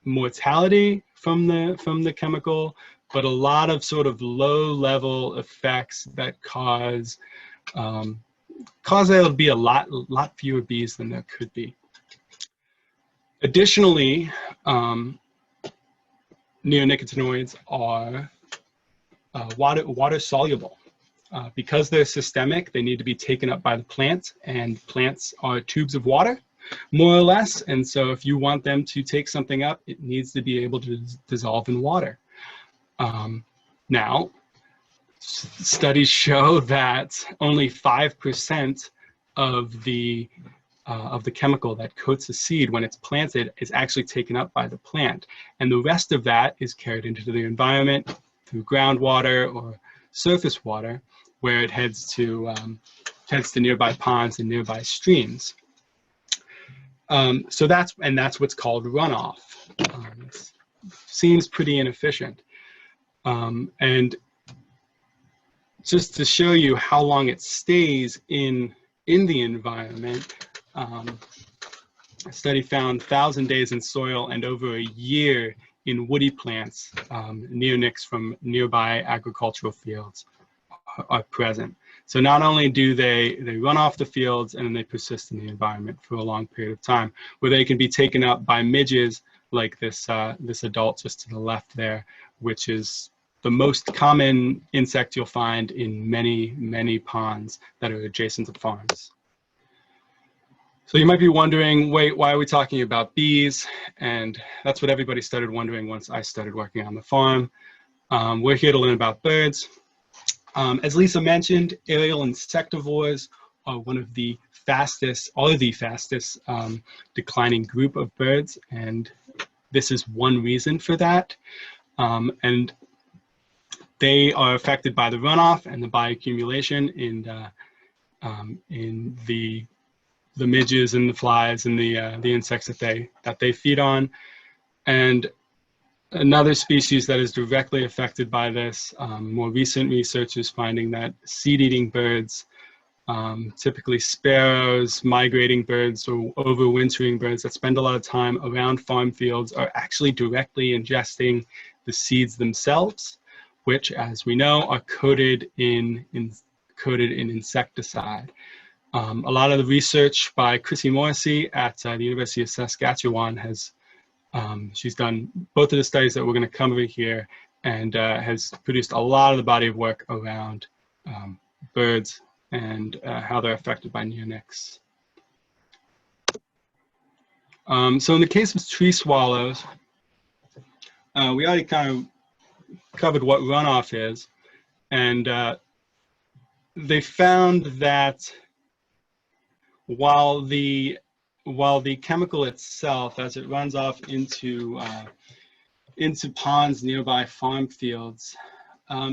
[SPEAKER 4] mortality from the chemical, but a lot of sort of low-level effects that cause there to be a lot fewer bees than there could be. Additionally, neonicotinoids are water soluble. Because they're systemic, they need to be taken up by the plant, and plants are tubes of water, more or less. And so if you want them to take something up, it needs to be able to dissolve in water. Now, studies show that only 5% of the chemical that coats a seed when it's planted is actually taken up by the plant. And the rest of that is carried into the environment through groundwater or surface water, where it heads to nearby ponds and nearby streams. So that's what's called runoff. Seems pretty inefficient. And just to show you how long it stays in the environment, a study found 1,000 days in soil and over a year in woody plants. Neonics from nearby agricultural fields are present. So not only do they run off the fields, and then they persist in the environment for a long period of time, where they can be taken up by midges like this adult just to the left there, which is the most common insect you'll find in many ponds that are adjacent to farms. So you might be wondering, wait, why are we talking about bees? And that's what everybody started wondering once I started working on the farm. We're here to learn about birds. As Lisa mentioned, aerial insectivores are one of the fastest, declining group of birds, and this is one reason for that. And they are affected by the runoff and the bio-accumulation in the midges and the flies and the insects that they feed on. And another species that is directly affected by this, more recent research is finding that seed-eating birds, typically sparrows, migrating birds, or overwintering birds that spend a lot of time around farm fields, are actually directly ingesting the seeds themselves, which, as we know, are coated in insecticide. A lot of the research by Chrissy Morrissey at the University of Saskatchewan she's done both of the studies that we're going to cover here, and has produced a lot of the body of work around birds and how they're affected by neonics. So in the case of tree swallows, we already kind of covered what runoff is, and they found that while the chemical itself, as it runs off into ponds nearby farm fields,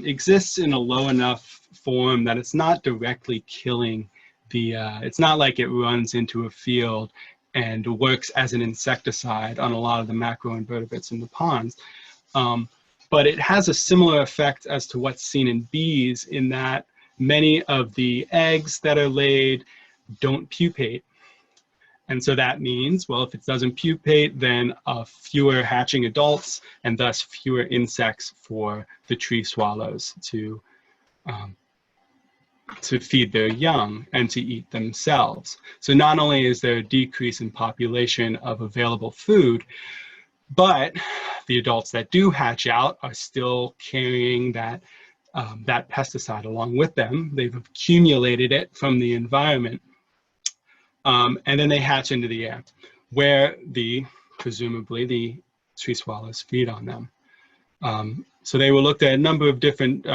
[SPEAKER 4] exists in a low enough form that it's not directly killing it's not like it runs into a field and works as an insecticide on a lot of the macroinvertebrates in the ponds. But it has a similar effect as to what's seen in bees, in that many of the eggs that are laid don't pupate. And so that means, well, if it doesn't pupate, then fewer hatching adults, and thus fewer insects for the tree swallows to feed their young and to eat themselves. So not only is there a decrease in population of available food, But the adults that do hatch out are still carrying that, that pesticide along with them. They've accumulated it from the environment. And then they hatch into the air, where presumably the tree swallows feed on them. So they were looked at a number of different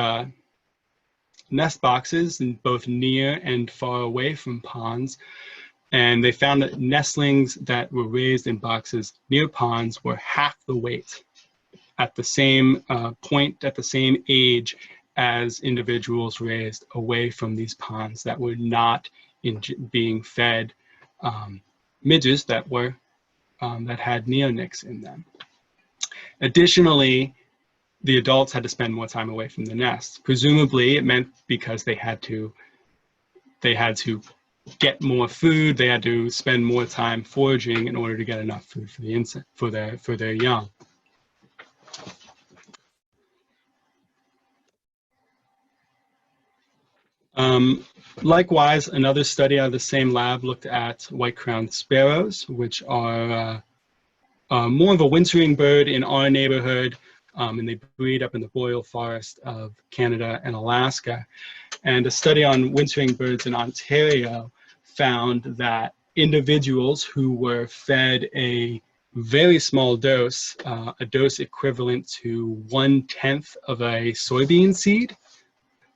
[SPEAKER 4] nest boxes, in both near and far away from ponds. And they found that nestlings that were raised in boxes near ponds were half the weight at the same point, at the same age as individuals raised away from these ponds that were not being fed midges that were that had neonics in them. Additionally, the adults had to spend more time away from the nest. Presumably, it meant because they had to get more food. They had to spend more time foraging in order to get enough food for the insect for their young. Likewise, another study out of the same lab looked at white-crowned sparrows, which are more of a wintering bird in our neighborhood, and they breed up in the boreal forest of Canada and Alaska. And a study on wintering birds in Ontario found that individuals who were fed a very small dose, a dose equivalent to 1/10 of a soybean seed.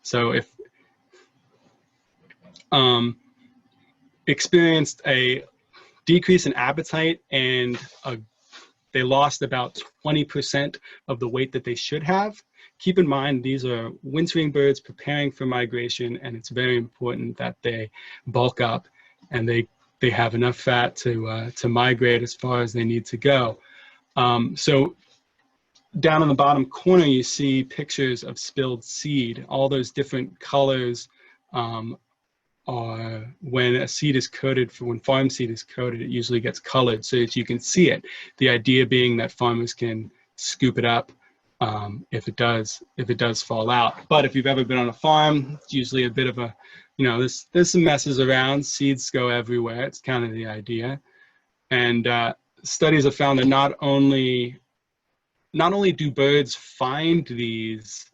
[SPEAKER 4] So if experienced a decrease in appetite, and they lost about 20% of the weight that they should have. Keep in mind, these are wintering birds preparing for migration, and it's very important that they bulk up and they have enough fat to migrate as far as they need to go. So down in the bottom corner, you see pictures of spilled seed. All those different colors are when a seed is coated, when farm seed is coated, it usually gets colored so that you can see it. The idea being that farmers can scoop it up if it does fall out. But if you've ever been on a farm, it's usually a bit of a, there's some messes around, seeds go everywhere. It's kind of the idea. And studies have found that not only do birds find these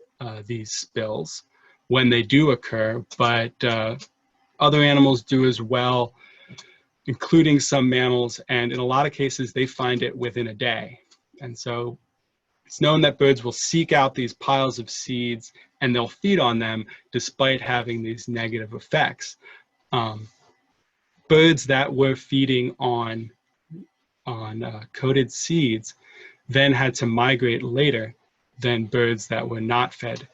[SPEAKER 4] spills when they do occur, but other animals do as well, including some mammals, and in a lot of cases they find it within a day. And so it's known that birds will seek out these piles of seeds and they'll feed on them despite having these negative effects. Birds that were feeding on coated seeds then had to migrate later than birds that were not fed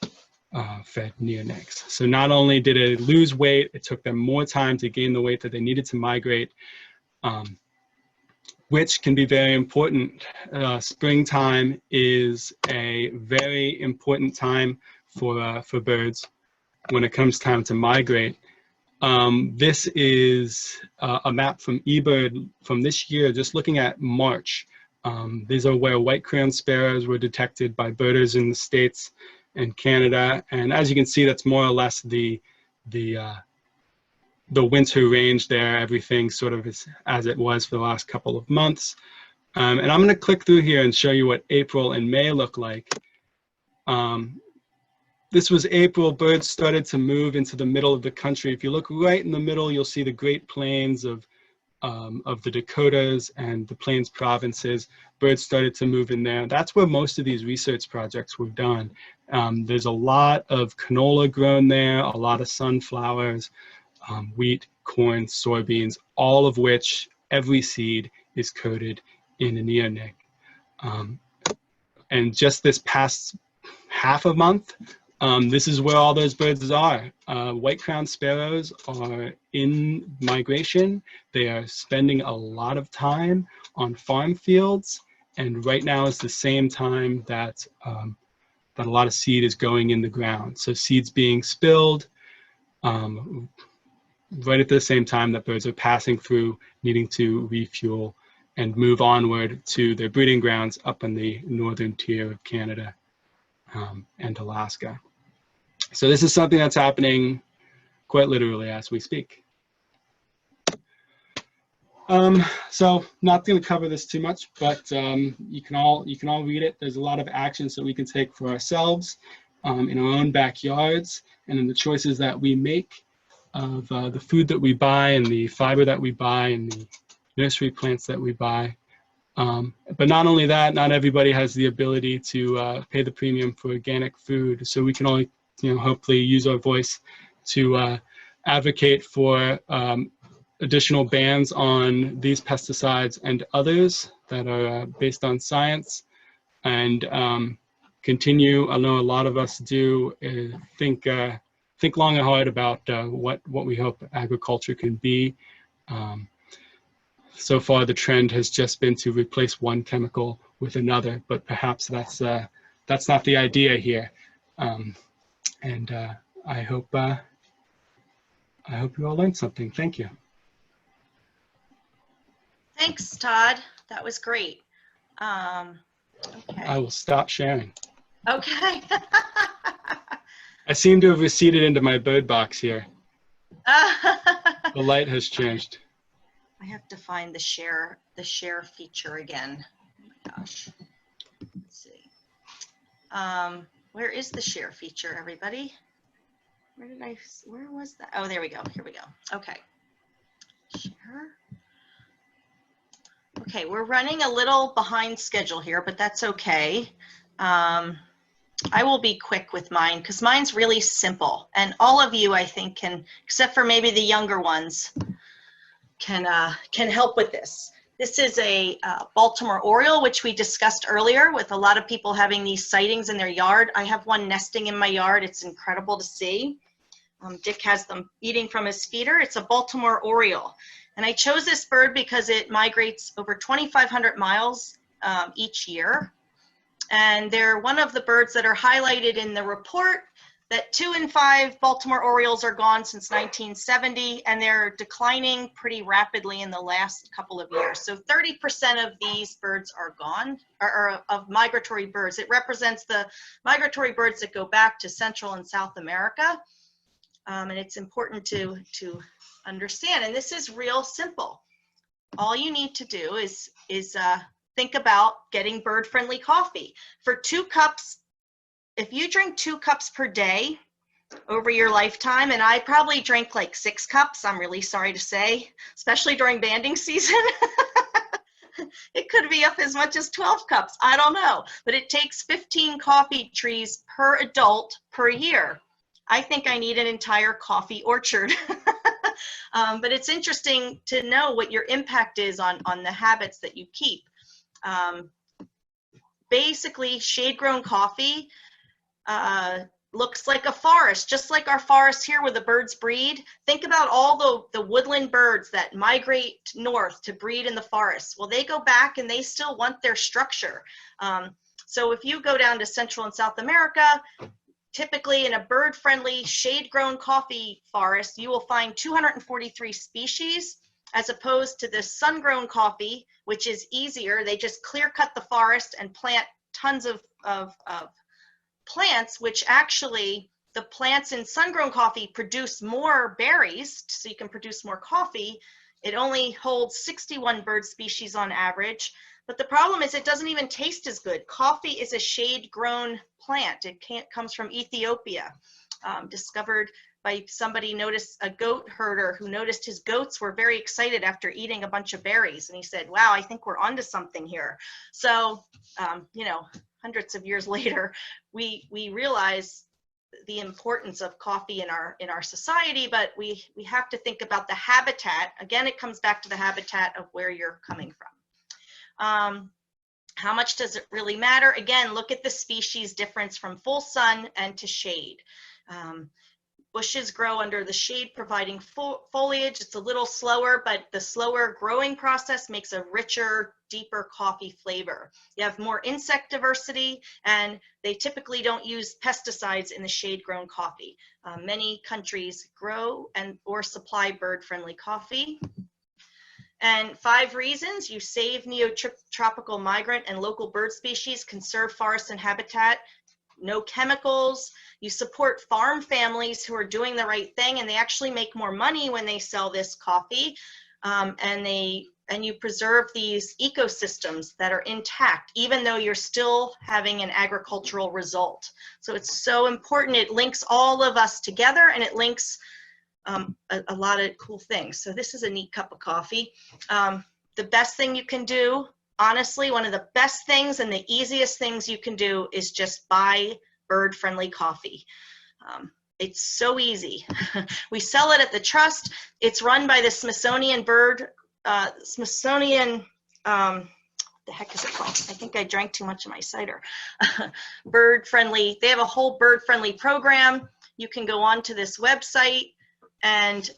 [SPEAKER 4] neonics. So not only did it lose weight, it took them more time to gain the weight that they needed to migrate, which can be very important. Springtime is a very important time for birds when it comes time to migrate. This is a map from eBird from this year, just looking at March. These are where white-crowned sparrows were detected by birders in the States and Canada, and as you can see, that's more or less the winter range there. Everything sort of is as it was for the last couple of months. And I'm going to click through here and show you what April and May look like. This was April. Birds started to move into the middle of the country. If you look right in the middle, you'll see the Great Plains of the Dakotas and the Plains provinces. Birds started to move in there. That's where most of these research projects were done. There's a lot of canola grown there, a lot of sunflowers, wheat, corn, soybeans, all of which every seed is coated in a neonic. And just this past half a month, this is where all those birds are. White-crowned sparrows are in migration. They are spending a lot of time on farm fields, and right now is the same time that a lot of seed is going in the ground. So seeds being spilled right at the same time that birds are passing through, needing to refuel and move onward to their breeding grounds up in the northern tier of Canada and Alaska. So this is something that's happening quite literally as we speak. So not going to cover this too much, but you can all read it. There's a lot of actions that we can take for ourselves in our own backyards and in the choices that we make of the food that we buy and the fiber that we buy and the nursery plants that we buy. But not only that, not everybody has the ability to pay the premium for organic food. So we can only, hopefully use our voice to advocate for additional bans on these pesticides and others that are based on science, and continue. I know a lot of us do think long and hard about what we hope agriculture can be. So far, the trend has just been to replace one chemical with another, but perhaps that's not the idea here. And I hope you all learned something. Thank you.
[SPEAKER 1] Thanks, Todd. That was great. Okay.
[SPEAKER 4] I will stop sharing.
[SPEAKER 1] Okay.
[SPEAKER 4] I seem to have receded into my bird box here. The light has changed.
[SPEAKER 1] I have to find the share feature again. Oh my gosh. Let's see. Where is the share feature, everybody? Where was that? Oh, there we go. Here we go. Okay. Share. Okay, we're running a little behind schedule here, but that's okay. I will be quick with mine because mine's really simple, and all of you, I think, can, except for maybe the younger ones, can help with this. This is a Baltimore Oriole, which we discussed earlier, with a lot of people having these sightings in their yard. I have one nesting in my yard. It's incredible to see. Dick has them eating from his feeder. It's a Baltimore Oriole. And I chose this bird because it migrates over 2,500 miles each year. And they're one of the birds that are highlighted in the report that 2 in 5 Baltimore Orioles are gone since 1970, and they're declining pretty rapidly in the last couple of years. So 30% of these birds are gone, or of migratory birds. It represents the migratory birds that go back to Central and South America. And it's important to understand. And this is real simple. All you need to do is think about getting bird-friendly coffee. For 2 cups, if you drink 2 cups per day over your lifetime, and I probably drink like 6 cups, I'm really sorry to say, especially during banding season. It could be up as much as 12 cups, I don't know. But it takes 15 coffee trees per adult per year. I think I need an entire coffee orchard. But it's interesting to know what your impact is on the habits that you keep. Basically, shade-grown coffee looks like a forest, just like our forest here where the birds breed. Think about all the woodland birds that migrate north to breed in the forest. Well, they go back and they still want their structure. So if you go down to Central and South America, typically in a bird-friendly shade-grown coffee forest, you will find 243 species, as opposed to the sun-grown coffee, which is easier. They just clear-cut the forest and plant tons of plants, which actually, the plants in sun-grown coffee produce more berries, so you can produce more coffee. It only holds 61 bird species on average. But the problem is it doesn't even taste as good. Coffee is a shade-grown plant. It comes from Ethiopia, discovered by somebody, a goat herder who noticed his goats were very excited after eating a bunch of berries. And he said, wow, I think we're onto something here. So, hundreds of years later, we realize the importance of coffee in our society, but we have to think about the habitat. Again, it comes back to the habitat of where you're coming from. How much does it really matter? Again, look at the species difference from full sun and to shade. Bushes grow under the shade providing foliage. It's a little slower, but the slower growing process makes a richer, deeper coffee flavor. You have more insect diversity, and they typically don't use pesticides in the shade-grown coffee. Many countries grow or supply bird-friendly coffee. And 5 reasons: you save neotropical migrant and local bird species, conserve forests and habitat, no chemicals, you support farm families who are doing the right thing, and they actually make more money when they sell this coffee. and you preserve these ecosystems that are intact, even though you're still having an agricultural result. So it's so important. It links all of us together, and it links a lot of cool things. So this is a neat cup of coffee. The best thing you can do, honestly, one of the best things and the easiest things you can do is just buy bird-friendly coffee. It's so easy. We sell it at the Trust. It's run by the Smithsonian the heck is it called? I think I drank too much of my cider. Bird-friendly. They have a whole bird-friendly program. You can go onto this website and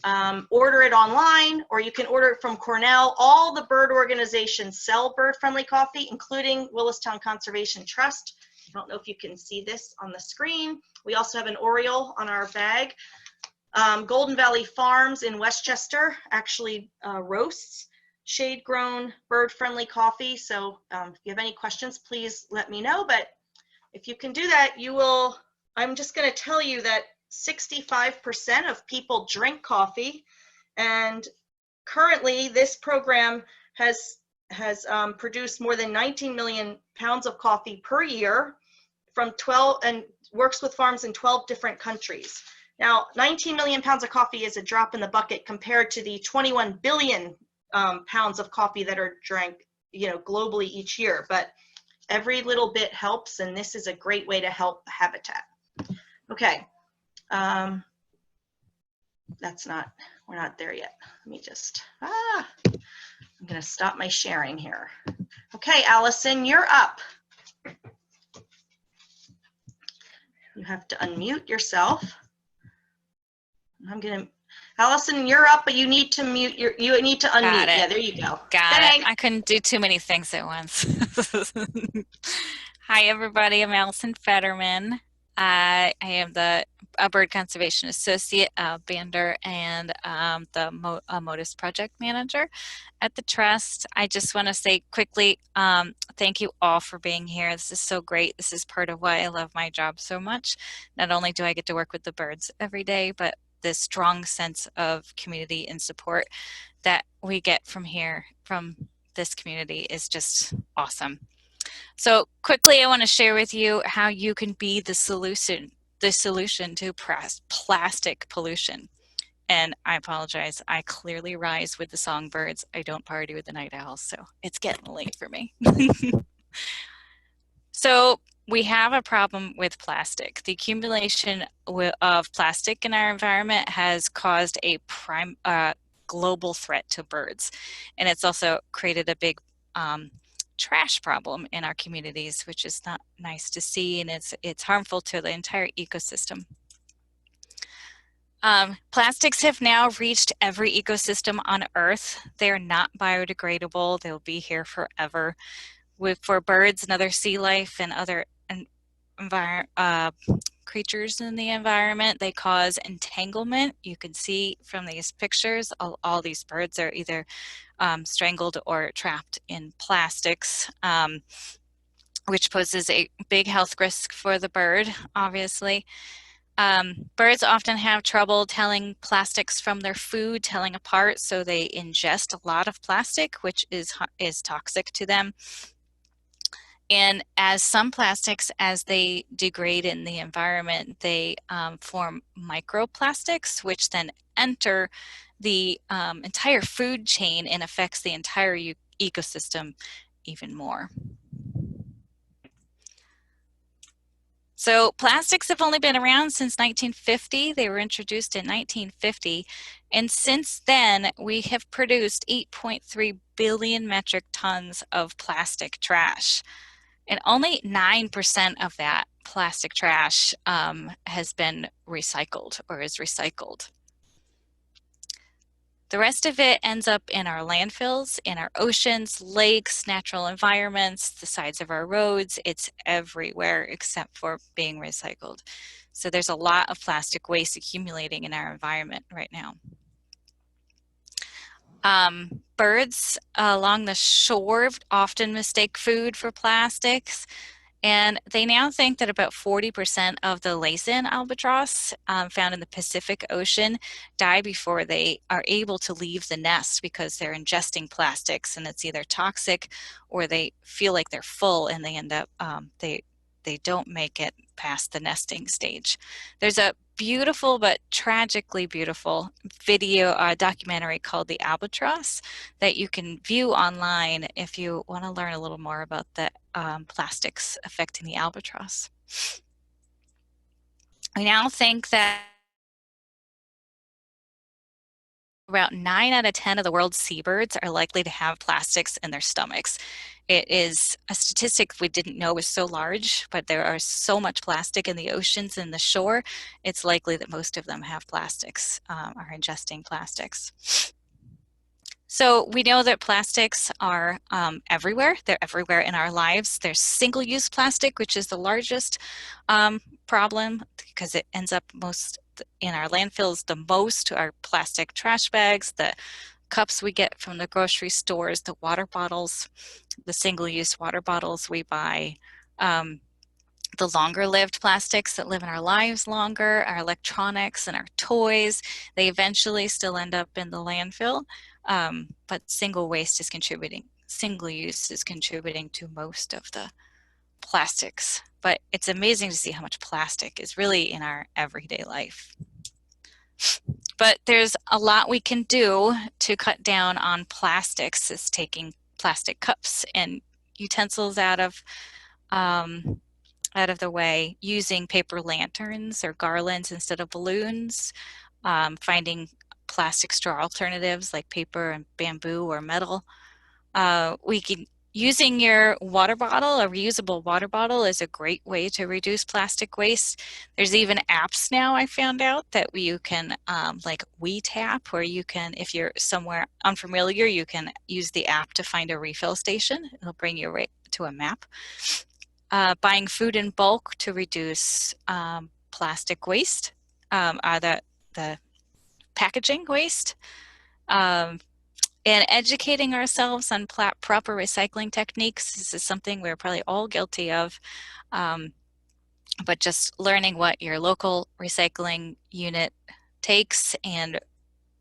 [SPEAKER 1] order it online, or you can order it from Cornell. All the bird organizations sell bird-friendly coffee, including Willistown Conservation Trust. I don't know if you can see this on the screen. We also have an Oriole on our bag. Golden Valley Farms in Westchester actually roasts shade-grown bird-friendly coffee. So if you have any questions, please let me know. But if you can do that, you will, I'm just gonna tell you that 65% of people drink coffee, and currently this program has produced more than 19 million pounds of coffee per year from 12, and works with farms in 12 different countries. Now, 19 million pounds of coffee is a drop in the bucket compared to the 21 billion pounds of coffee that are drank, globally each year. But every little bit helps, and this is a great way to help habitat. Okay. We're not there yet. Let me just, I'm gonna stop my sharing here. Okay, Allison, you're up. You have to unmute yourself. Allison, you're up, but you need to mute you need to unmute. Yeah, there you go.
[SPEAKER 5] Got it. I couldn't do too many things at once. Hi, everybody. I'm Allison Fetterman. I am a bird conservation associate, Bander, and the Modus project manager at the Trust. I just want to say quickly, thank you all for being here. This is so great. This is part of why I love my job so much. Not only do I get to work with the birds every day, but this strong sense of community and support that we get from here, from this community, is just awesome. So quickly, I want to share with you how you can be the solution to plastic pollution. And I apologize, I clearly rise with the songbirds. I don't party with the night owls, so it's getting late for me. So we have a problem with plastic. The accumulation of plastic in our environment has caused a global threat to birds. And it's also created a big trash problem in our communities, which is not nice to see, and it's harmful to the entire ecosystem. Plastics have now reached every ecosystem on Earth. They are not biodegradable. They'll be here forever. For birds and other sea life and other creatures in the environment, they cause entanglement. You can see from these pictures, all these birds are either strangled or trapped in plastics, which poses a big health risk for the bird, obviously. Birds often have trouble telling plastics from their food, telling apart, so they ingest a lot of plastic, which is toxic to them. And as some plastics, as they degrade in the environment, they form microplastics, which then enter the entire food chain and affects the entire ecosystem even more. So plastics have only been around since 1950. They were introduced in 1950. And since then, we have produced 8.3 billion metric tons of plastic trash. And only 9% of that plastic trash has been recycled or is recycled. The rest of it ends up in our landfills, in our oceans, lakes, natural environments, the sides of our roads. It's everywhere except for being recycled. So there's a lot of plastic waste accumulating in our environment right now. Birds along the shore often mistake food for plastics, And they now think that about 40% of the Laysan albatross found in the Pacific Ocean die before they are able to leave the nest because they're ingesting plastics and it's either toxic or they feel like they're full and they end up, they don't make it past the nesting stage. There's a beautiful but tragically beautiful video documentary called The Albatross that you can view online if you want to learn a little more about the plastics affecting the albatross. I now think that about 9 out of 10 of the world's seabirds are likely to have plastics in their stomachs. It is a statistic we didn't know was so large, but there are so much plastic in the oceans and the shore, it's likely that most of them have plastics, are ingesting plastics. So we know that plastics are everywhere. They're everywhere in our lives. There's single-use plastic, which is the largest problem because it ends up most in our landfills. The most are plastic trash bags, the cups we get from the grocery stores, the water bottles, the single-use water bottles we buy, the longer-lived plastics that live in our lives longer, our electronics and our toys. They eventually still end up in the landfill. But single use is contributing to most of the plastics. But it's amazing to see how much plastic is really in our everyday life. But there's a lot we can do to cut down on plastics. It's taking plastic cups and utensils out of the way, using paper lanterns or garlands instead of balloons, finding plastic straw alternatives like paper and bamboo or metal. Using your water bottle, a reusable water bottle, is a great way to reduce plastic waste. There's even apps now, I found out, that you can, like WeTap, where you can, if you're somewhere unfamiliar, you can use the app to find a refill station. It'll bring you right to a map. Buying food in bulk to reduce plastic waste, the packaging waste, and educating ourselves on proper recycling techniques. This is something we're probably all guilty of, but just learning what your local recycling unit takes and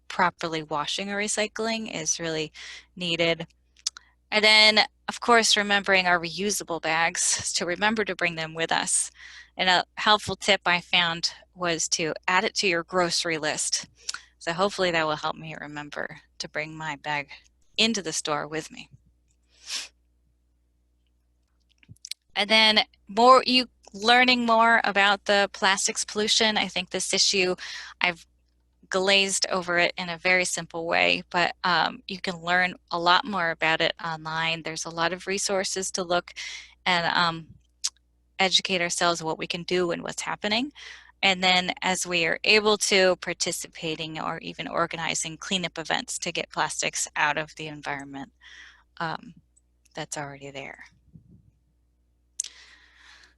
[SPEAKER 5] properly washing a recycling is really needed. And then, of course, remembering our reusable bags, to remember to bring them with us. And a helpful tip I found was to add it to your grocery list. So hopefully that will help me remember to bring my bag into the store with me. And then learning more about the plastics pollution. I think this issue, I've glazed over it in a very simple way, but you can learn a lot more about it online. There's a lot of resources to look and educate ourselves what we can do and what's happening. And then as we are able to, participating or even organizing cleanup events to get plastics out of the environment that's already there.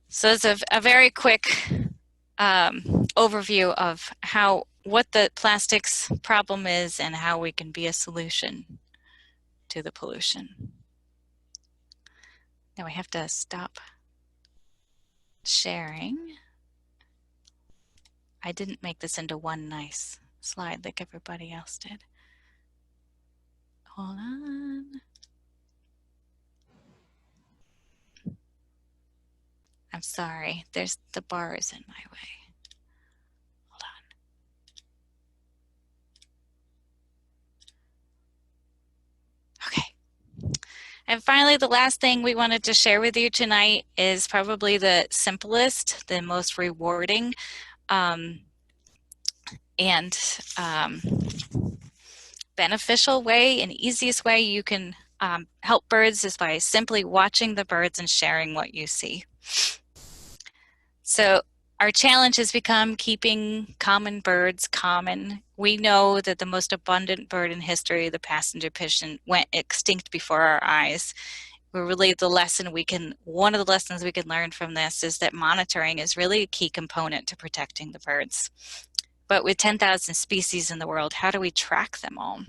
[SPEAKER 5] So it's a very quick overview of what the plastics problem is and how we can be a solution to the pollution. Now I have to stop sharing. I didn't make this into one nice slide like everybody else did. Hold on. I'm sorry, the bar is in my way. Hold on. Okay. And finally, the last thing we wanted to share with you tonight is probably the simplest, the most rewarding, and beneficial way and easiest way you can help birds is by simply watching the birds and sharing what you see. So our challenge has become keeping common birds common. We know that the most abundant bird in history, the passenger pigeon, went extinct before our eyes. One of the lessons we can learn from this is that monitoring is really a key component to protecting the birds. But with 10,000 species in the world, how do we track them all?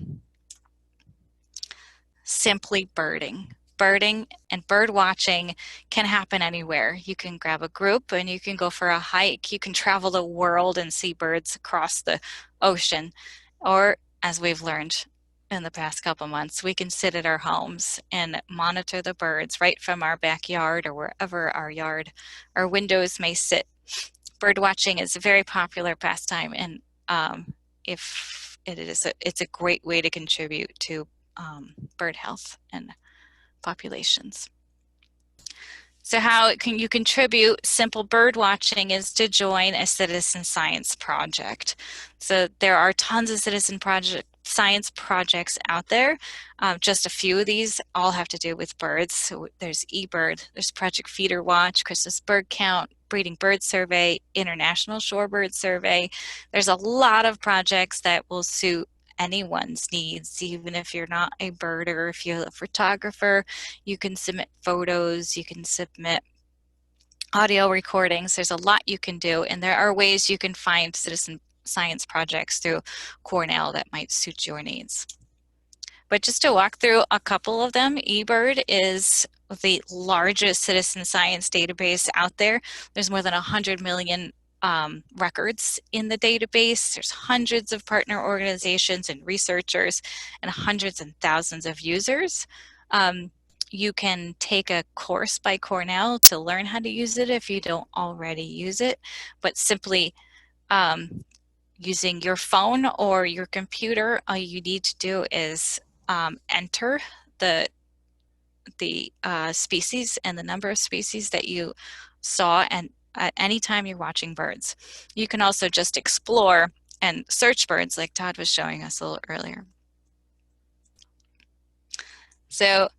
[SPEAKER 5] Simply birding. birding and bird watching can happen anywhere. You can grab a group and you can go for a hike. You can travel the world and see birds across the ocean. Or, as we've learned in the past couple months, we can sit at our homes and monitor the birds right from our backyard or wherever our windows may sit. Bird watching is a very popular pastime, and it's a great way to contribute to bird health and populations. So how can you contribute? Simple bird watching is to join a citizen science project. So there are tons of science projects out there. Just a few of these all have to do with birds. So there's eBird, there's Project Feeder Watch, Christmas Bird Count, Breeding Bird Survey, International Shorebird Survey. There's a lot of projects that will suit anyone's needs. Even if you're not a birder, if you're a photographer, you can submit photos, you can submit audio recordings. There's a lot you can do, and there are ways you can find citizen science projects through Cornell that might suit your needs. But just to walk through a couple of them, eBird is the largest citizen science database out there. There's more than 100 million records in the database. There's hundreds of partner organizations and researchers and hundreds and thousands of users. You can take a course by Cornell to learn how to use it if you don't already use it, but simply using your phone or your computer, all you need to do is enter the species and the number of species that you saw, and at any time you're watching birds. You can also just explore and search birds like Todd was showing us a little earlier. So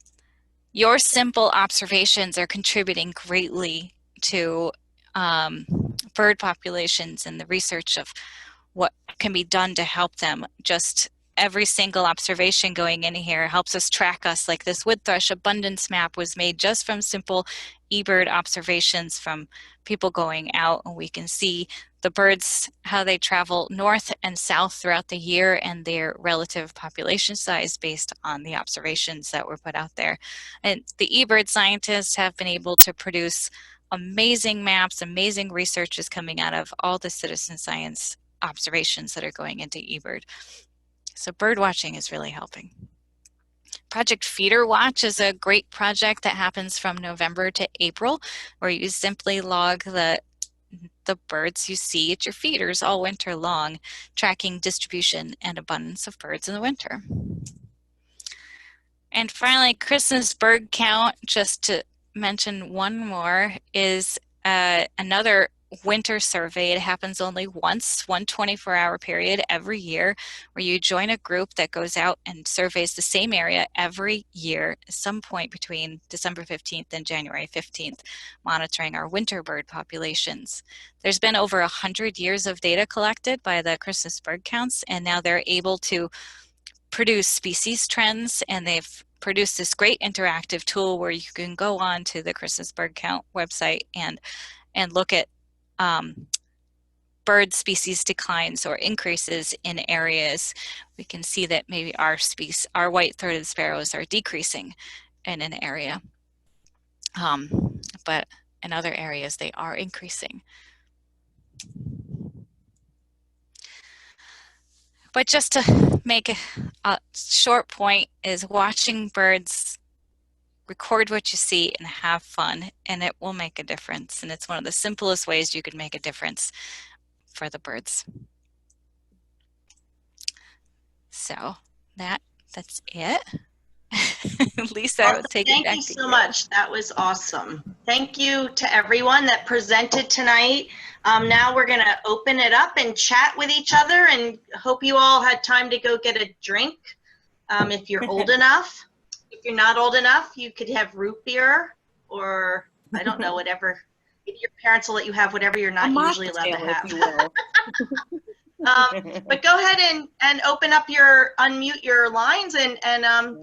[SPEAKER 5] your simple observations are contributing greatly to bird populations and the research of what can be done to help them. Just every single observation going in here helps us track us. Like this wood thrush abundance map was made just from simple eBird observations from people going out, and we can see the birds, how they travel north and south throughout the year and their relative population size based on the observations that were put out there. And the eBird scientists have been able to produce amazing maps, amazing research is coming out of all the citizen science observations that are going into eBird. So bird watching is really helping. Project Feeder Watch is a great project that happens from November to April, where you simply log the birds you see at your feeders all winter long, tracking distribution and abundance of birds in the winter. And finally, Christmas Bird Count, just to mention one more, is another winter survey. It happens only once, one 24-hour period every year, where you join a group that goes out and surveys the same area every year at some point between December 15th and January 15th, monitoring our winter bird populations. There's been over 100 years of data collected by the Christmas Bird Counts, and now they're able to produce species trends, and they've produced this great interactive tool where you can go on to the Christmas Bird Count website and look at bird species declines or increases in areas. We can see that maybe our white-throated sparrows are decreasing in an area, but in other areas they are increasing. But just to make a short point is watching birds, record what you see and have fun, and it will make a difference. And it's one of the simplest ways you can make a difference for the birds. So that's it. Lisa, I will take it back to you.
[SPEAKER 1] Thank you so much. That was awesome. Thank you to everyone that presented tonight. Now we're going to open it up and chat with each other, and hope you all had time to go get a drink if you're old enough. If you're not old enough, you could have root beer, or I don't know, whatever. Maybe your parents will let you have whatever you're not usually allowed to have. But go ahead and unmute your lines and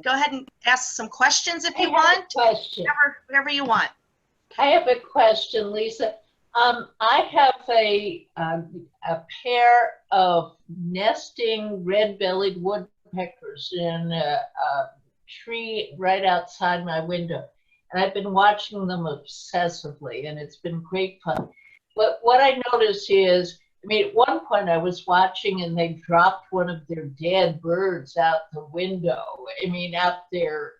[SPEAKER 1] go ahead and ask some questions if you want. Whatever you want.
[SPEAKER 6] I have a question, Lisa. I have a pair of nesting red-bellied woodpeckers in a tree right outside my window. And I've been watching them obsessively, and it's been great fun. But what I noticed is, I mean, at one point I was watching and they dropped one of their dead birds out the window. I mean, out their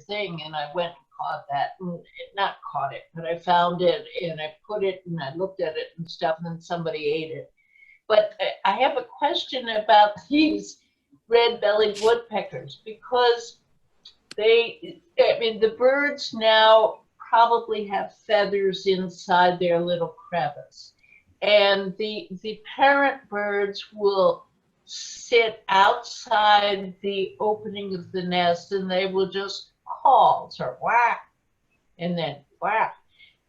[SPEAKER 6] thing, and I went and caught that. And not caught it, but I found it and I put it and I looked at it and stuff, and then somebody ate it. But I have a question about these red-bellied woodpeckers, because I mean, the birds now probably have feathers inside their little crevice. And the parent birds will sit outside the opening of the nest and they will just call, sort of whack, and then whack.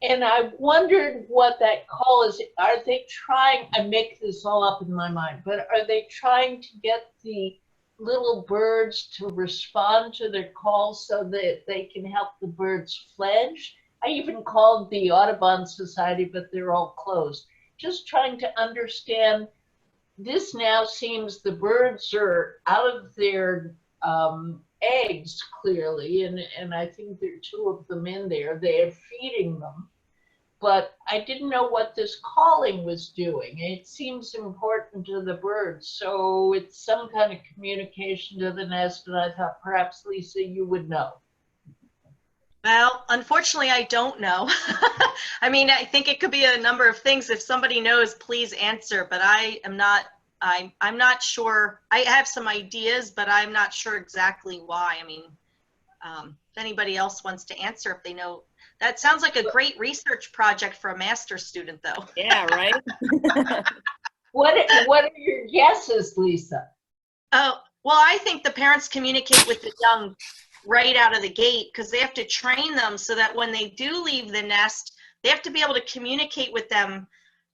[SPEAKER 6] And I wondered what that call is. Are they trying, I make this all up in my mind, but are they trying to get the little birds to respond to their calls so that they can help the birds fledge? I even called the Audubon Society, but they're all closed. Just trying to understand, this now seems the birds are out of their eggs, clearly, and I think there are 2 of them in there. They're feeding them, but I didn't know what this calling was doing. It seems important to the birds, so it's some kind of communication to the nest, and I thought perhaps, Lisa, you would know.
[SPEAKER 1] Well, unfortunately, I don't know. I mean, I think it could be a number of things. If somebody knows, please answer, but I'm not sure. I have some ideas, but I'm not sure exactly why. I mean, if anybody else wants to answer, if they know. That sounds like a great research project for a master's student, though.
[SPEAKER 2] Yeah, right?
[SPEAKER 6] What are your guesses, Lisa?
[SPEAKER 1] Oh, well, I think the parents communicate with the young right out of the gate, because they have to train them so that when they do leave the nest, they have to be able to communicate with them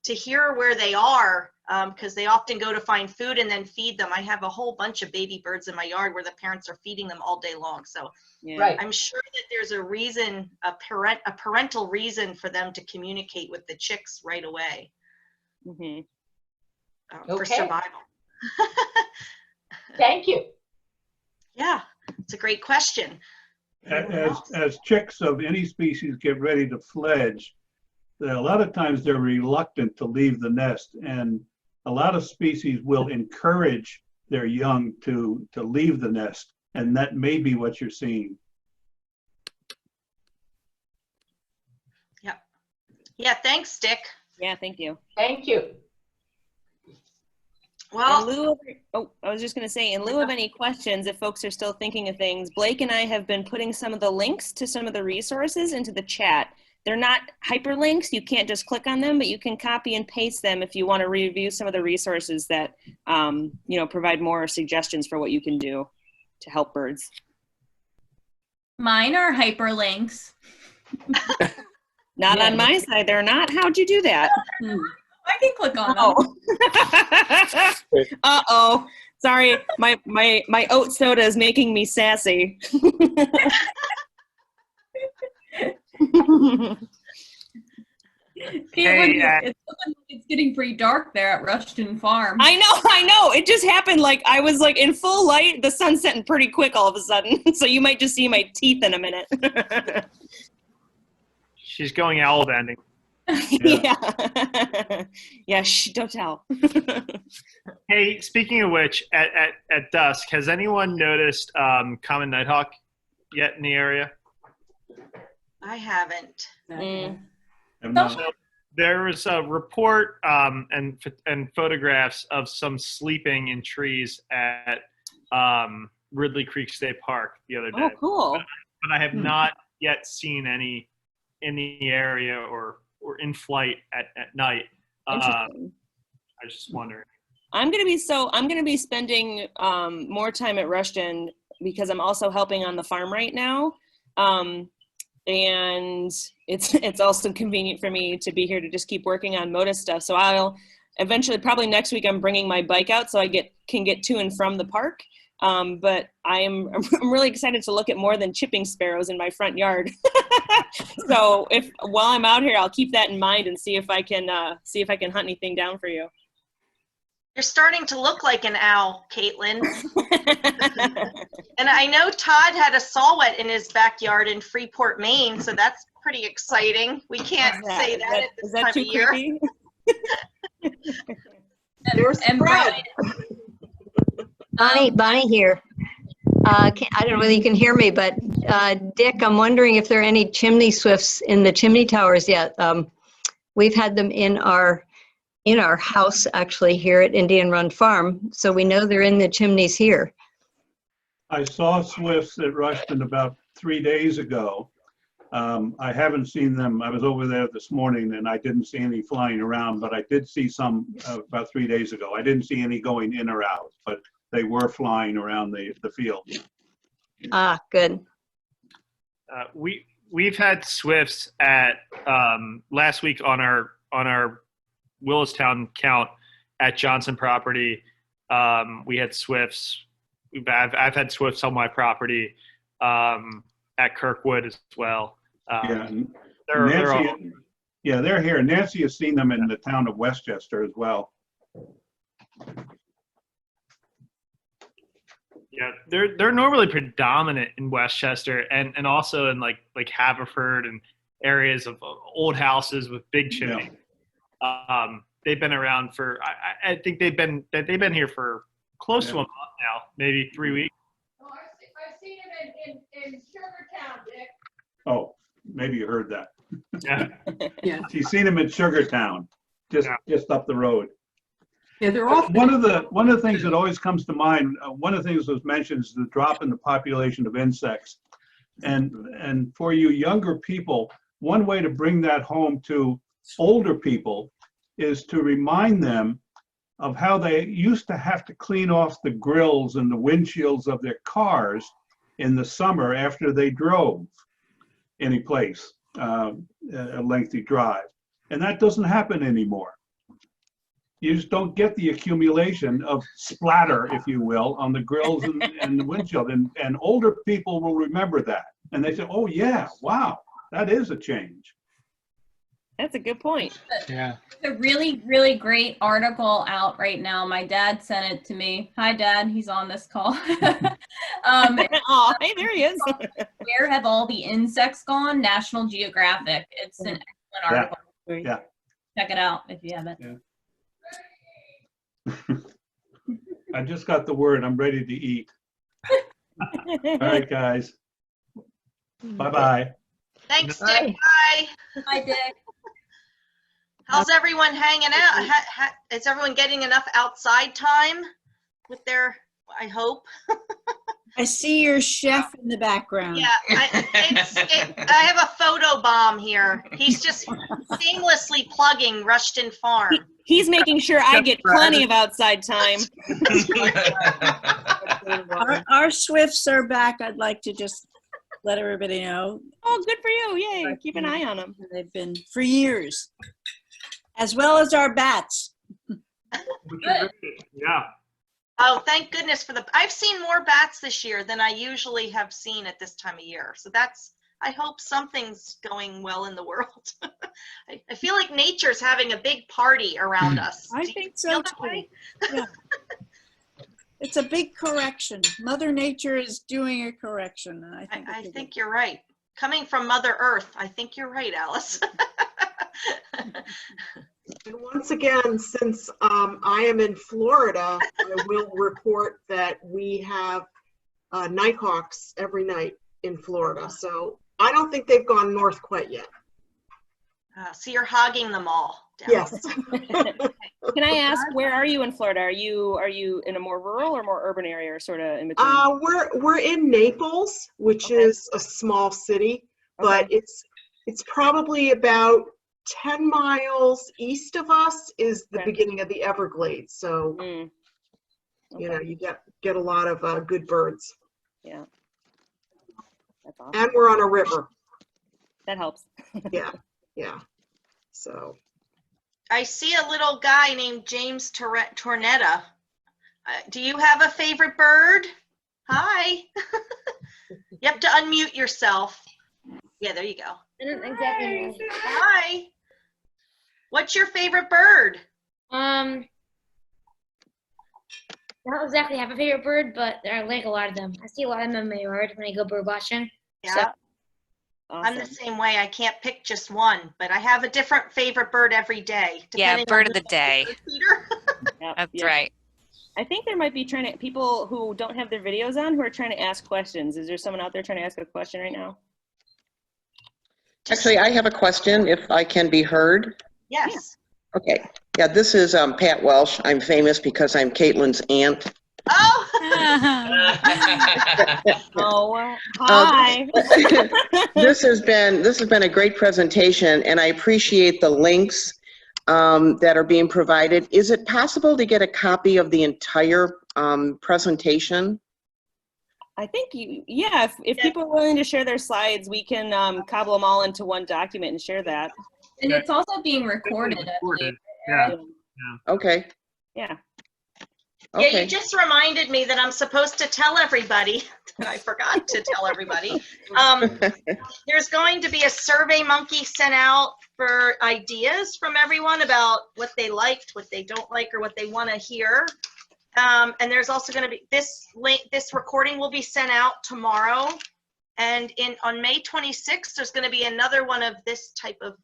[SPEAKER 1] to hear where they are, because they often go to find food and then feed them. I have a whole bunch of baby birds in my yard where the parents are feeding them all day long. So
[SPEAKER 2] Yeah.
[SPEAKER 6] Right.
[SPEAKER 1] I'm sure that there's a reason, a parental reason for them to communicate with the chicks right away
[SPEAKER 2] Mm-hmm.
[SPEAKER 1] for
[SPEAKER 6] Okay.
[SPEAKER 1] survival.
[SPEAKER 6] Thank you.
[SPEAKER 1] Yeah, it's a great question.
[SPEAKER 7] As chicks of any species get ready to fledge, a lot of times they're reluctant to leave the nest, and a lot of species will encourage their young to leave the nest, and that may be what you're seeing.
[SPEAKER 1] Yeah, thanks, Dick.
[SPEAKER 2] Yeah, thank you.
[SPEAKER 6] Thank you.
[SPEAKER 1] Well,
[SPEAKER 2] In lieu of, I was just going to say, in lieu of any questions, if folks are still thinking of things, Blake and I have been putting some of the links to some of the resources into the chat. They're not hyperlinks. You can't just click on them, but you can copy and paste them if you want to review some of the resources that, provide more suggestions for what you can do to help birds.
[SPEAKER 3] Mine are hyperlinks.
[SPEAKER 2] Not
[SPEAKER 6] Yeah.
[SPEAKER 2] on my side, they're not. How'd you do that?
[SPEAKER 3] I can click on them.
[SPEAKER 2] Oh. Uh-oh. Sorry, my oat soda is making me sassy.
[SPEAKER 3] It's getting pretty dark there at Rushton Farm.
[SPEAKER 2] I know. It just happened. Like, I was like in full light. The sun's setting pretty quick all of a sudden. So you might just see my teeth in a minute.
[SPEAKER 8] She's going owl bending.
[SPEAKER 2] Yeah. Yeah, shh, don't tell.
[SPEAKER 8] Hey, speaking of which, at dusk, has anyone noticed common nighthawk yet in the area?
[SPEAKER 1] I haven't.
[SPEAKER 2] Mm.
[SPEAKER 8] So there was a report and photographs of some sleeping in trees at Ridley Creek State Park the other day.
[SPEAKER 2] Oh, cool.
[SPEAKER 8] But I have not yet seen any in the area or in flight at night.
[SPEAKER 2] Interesting.
[SPEAKER 8] I was just wondering.
[SPEAKER 2] I'm gonna be spending more time at Rushton because I'm also helping on the farm right now. And it's also convenient for me to be here to just keep working on Moda stuff. So I'll eventually, probably next week, I'm bringing my bike out so I can get to and from the park. But I'm really excited to look at more than chipping sparrows in my front yard. So while I'm out here, I'll keep that in mind and see if I can hunt anything down for you.
[SPEAKER 1] You're starting to look like an owl, Caitlin. And I know Todd had a saw-whet in his backyard in Freeport, Maine, so that's pretty exciting. We can't say that at this time of year.
[SPEAKER 2] Creepy?
[SPEAKER 9] There's Fred.
[SPEAKER 10] Bonnie here. I don't know whether you can hear me, but Dick, I'm wondering if there are any chimney swifts in the chimney towers yet. We've had them in our house actually here at Indian Run Farm, so we know they're in the chimneys here.
[SPEAKER 7] I saw swifts at Rushton about 3 days ago. I haven't seen them. I was over there this morning and I didn't see any flying around, but I did see some about 3 days ago. I didn't see any going in or out, but they were flying around the field.
[SPEAKER 10] Ah, good.
[SPEAKER 8] We've had swifts at last week on our Willistown count at Johnson property. We had swifts. I've had swifts on my property at Kirkwood as well.
[SPEAKER 7] They're here. Nancy has seen them in the town of Westchester as well.
[SPEAKER 8] Yeah, they're normally predominant in Westchester and also in like Haverford and areas of old houses with big chimneys. Yeah. They've been around for I think they've been here for close to a month now, maybe 3 weeks.
[SPEAKER 6] Oh, I've seen them in Sugartown, Dick.
[SPEAKER 7] Oh, maybe you heard that.
[SPEAKER 8] Yeah.
[SPEAKER 9] Yeah.
[SPEAKER 7] She's seen them in Sugartown, just up the road.
[SPEAKER 9] Yeah, they're all.
[SPEAKER 7] One of the things that always comes to mind, one of the things that was mentioned is the drop in the population of insects. And for you younger people, one way to bring that home to older people is to remind them of how they used to have to clean off the grills and the windshields of their cars in the summer after they drove any place, a lengthy drive. And that doesn't happen anymore. You just don't get the accumulation of splatter, if you will, on the grills and the windshield. And older people will remember that. And they say, oh yeah, wow, that is a change.
[SPEAKER 2] That's a good point.
[SPEAKER 4] Yeah.
[SPEAKER 3] There's a really, really great article out right now. My dad sent it to me. Hi, Dad. He's on this call.
[SPEAKER 2] Oh, hey, there he is.
[SPEAKER 3] Where have all the insects gone? National Geographic. It's an excellent article.
[SPEAKER 7] Yeah.
[SPEAKER 3] Check it out if you haven't.
[SPEAKER 7] Yeah. I just got the word. I'm ready to eat. All right, guys. Bye-bye.
[SPEAKER 1] Thanks, Dick. Bye.
[SPEAKER 3] Hi, Dick.
[SPEAKER 1] How's everyone hanging out? Is everyone getting enough outside time with their, I hope?
[SPEAKER 9] I see your chef in the background.
[SPEAKER 1] Yeah, I have a photo bomb here. He's just seamlessly plugging Rushton Farm.
[SPEAKER 2] He's making sure I get plenty of outside time.
[SPEAKER 9] Our swifts are back. I'd like to just let everybody know.
[SPEAKER 2] Oh, good for you. Yay. Keep an eye on them.
[SPEAKER 9] They've been for years. As well as our bats.
[SPEAKER 8] Yeah.
[SPEAKER 1] Oh, thank goodness for I've seen more bats this year than I usually have seen at this time of year. So I hope something's going well in the world. I feel like nature's having a big party around us.
[SPEAKER 9] I think so too. Yeah. It's a big correction. Mother Nature is doing a correction. And I think
[SPEAKER 1] you're right. Coming from Mother Earth, I think you're right, Alice.
[SPEAKER 11] And once again, since I am in Florida, I will report that we have nighthawks every night in Florida. So I don't think they've gone north quite yet.
[SPEAKER 1] So you're hogging them all down.
[SPEAKER 11] Yes.
[SPEAKER 2] Can I ask, where are you in Florida? Are you in a more rural or more urban area, or sort of in between?
[SPEAKER 11] We're in Naples, which is a small city, but it's probably about 10 miles east of us is the beginning of the Everglades. So, you know, you get a lot of good birds.
[SPEAKER 2] Yeah. That's awesome.
[SPEAKER 11] And we're on a river.
[SPEAKER 2] That helps.
[SPEAKER 11] Yeah. So.
[SPEAKER 1] I see a little guy named James Tornetta. Do you have a favorite bird? Hi. You have to unmute yourself. Yeah, there you go.
[SPEAKER 12] I don't exactly know.
[SPEAKER 1] Hi. What's your favorite bird?
[SPEAKER 12] don't exactly have a favorite bird, but I like a lot of them. I see a lot of them in my yard when I go bird watching.
[SPEAKER 1] Yeah. I'm the same way. I can't pick just one, but I have a different favorite bird every day.
[SPEAKER 5] Yeah,
[SPEAKER 1] depending
[SPEAKER 5] bird
[SPEAKER 1] on
[SPEAKER 5] of the
[SPEAKER 1] who's
[SPEAKER 5] day.
[SPEAKER 1] feeder.
[SPEAKER 5] That's right.
[SPEAKER 2] I think there might be people who don't have their videos on who are trying to ask questions. Is there someone out there trying to ask a question right now?
[SPEAKER 13] Actually, I have a question, if I can be heard.
[SPEAKER 1] Yes.
[SPEAKER 13] Okay. Yeah, this is Pat Welsh. I'm famous because I'm Caitlin's aunt.
[SPEAKER 1] Oh.
[SPEAKER 2] Oh, hi.
[SPEAKER 13] This has been a great presentation, and I appreciate the links that are being provided. Is it possible to get a copy of the entire presentation?
[SPEAKER 2] I think if people are willing to share their slides, we can cobble them all into one document and share that.
[SPEAKER 3] And it's also being recorded. I believe.
[SPEAKER 8] Yeah.
[SPEAKER 13] Okay.
[SPEAKER 2] Yeah.
[SPEAKER 1] Yeah, you just reminded me that I'm supposed to tell everybody, and I forgot to tell everybody. There's going to be a Survey Monkey sent out for ideas from everyone about what they liked, what they don't like, or what they want to hear. And there's also going to be this recording will be sent out tomorrow. And on May 26th, there's going to be another one of this type of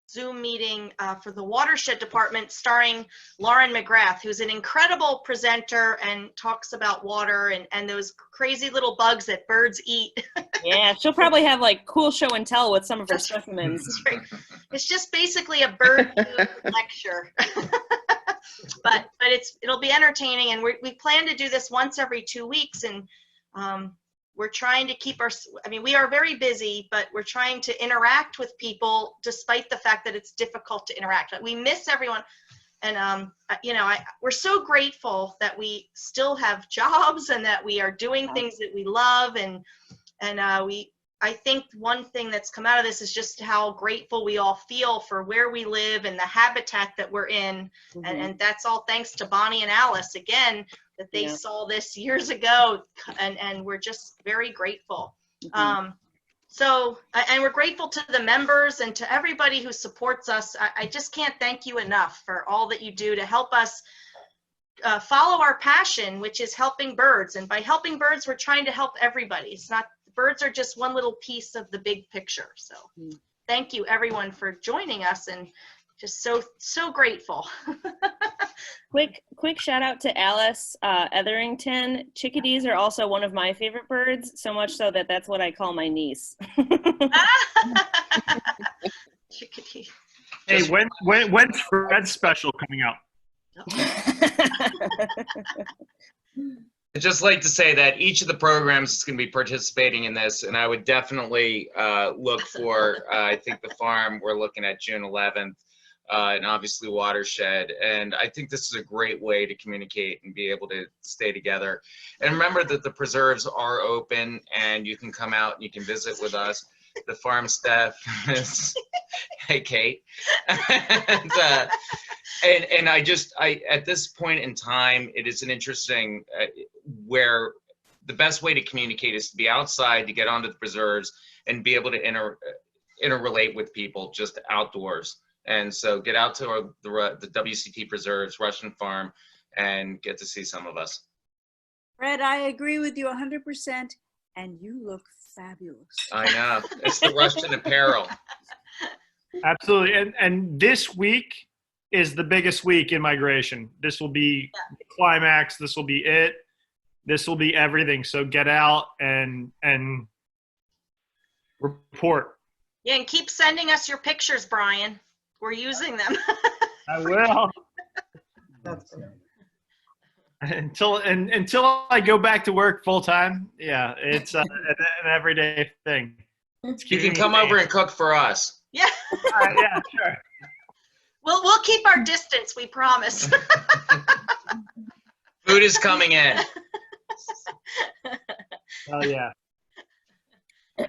[SPEAKER 1] Zoom meeting for the watershed department starring Lauren McGrath, who's an incredible presenter and talks about water and those crazy little bugs that birds eat.
[SPEAKER 2] Yeah, she'll probably have like cool show and tell with some of her specimens.
[SPEAKER 1] It's just basically a bird lecture. but it'll be entertaining, and we plan to do this once every 2 weeks, and we're trying to keep we are very busy, but we're trying to interact with people despite the fact that it's difficult to interact. We miss everyone. And, we're so grateful that we still have jobs and that we are doing things that we love. And I think one thing that's come out of this is just how grateful we all feel for where we live and the habitat that we're in. Mm-hmm. And that's all thanks to Bonnie and Alice, again, that they saw this years ago, and we're just very grateful. Mm-hmm. And we're grateful to the members and to everybody who supports us. I just can't thank you enough for all that you do to help us follow our passion, which is helping birds. And by helping birds, we're trying to help everybody. It's not, birds are just one little piece of the big picture. So thank you everyone for joining us, and just so grateful.
[SPEAKER 2] Quick shout out to Alice Etherington. Chickadees are also one of my favorite birds, so much so that that's what I call my niece.
[SPEAKER 1] Chickadee.
[SPEAKER 8] Hey, when's Fred's special coming out?
[SPEAKER 14] I'd just like to say that each of the programs is going to be participating in this, and I would definitely look for, I think the farm, we're looking at June 11th, and obviously Watershed. And I think this is a great way to communicate and be able to stay together. And remember that the preserves are open, and you can come out and you can visit with us. The farm staff is, hey, Kate. And I at this point in time, it is an interesting where the best way to communicate is to be outside, to get onto the preserves and be able to interrelate with people just outdoors. And so get out to the WCT preserves, Russian Farm, and get to see some of us.
[SPEAKER 9] Fred, I agree with you 100%, and you look fabulous.
[SPEAKER 14] I know. It's the Russian apparel.
[SPEAKER 8] Absolutely. And this week is the biggest week in migration. This will be the climax. This will be it. This will be everything. So get out and report.
[SPEAKER 1] Yeah, and keep sending us your pictures, Brian. We're using them.
[SPEAKER 8] I will. Until I go back to work full time. Yeah, it's an everyday thing.
[SPEAKER 14] You can come over and cook for us.
[SPEAKER 1] Yeah.
[SPEAKER 8] Yeah, sure.
[SPEAKER 1] We'll keep our distance, we promise.
[SPEAKER 14] Food is coming in.
[SPEAKER 8] Oh yeah.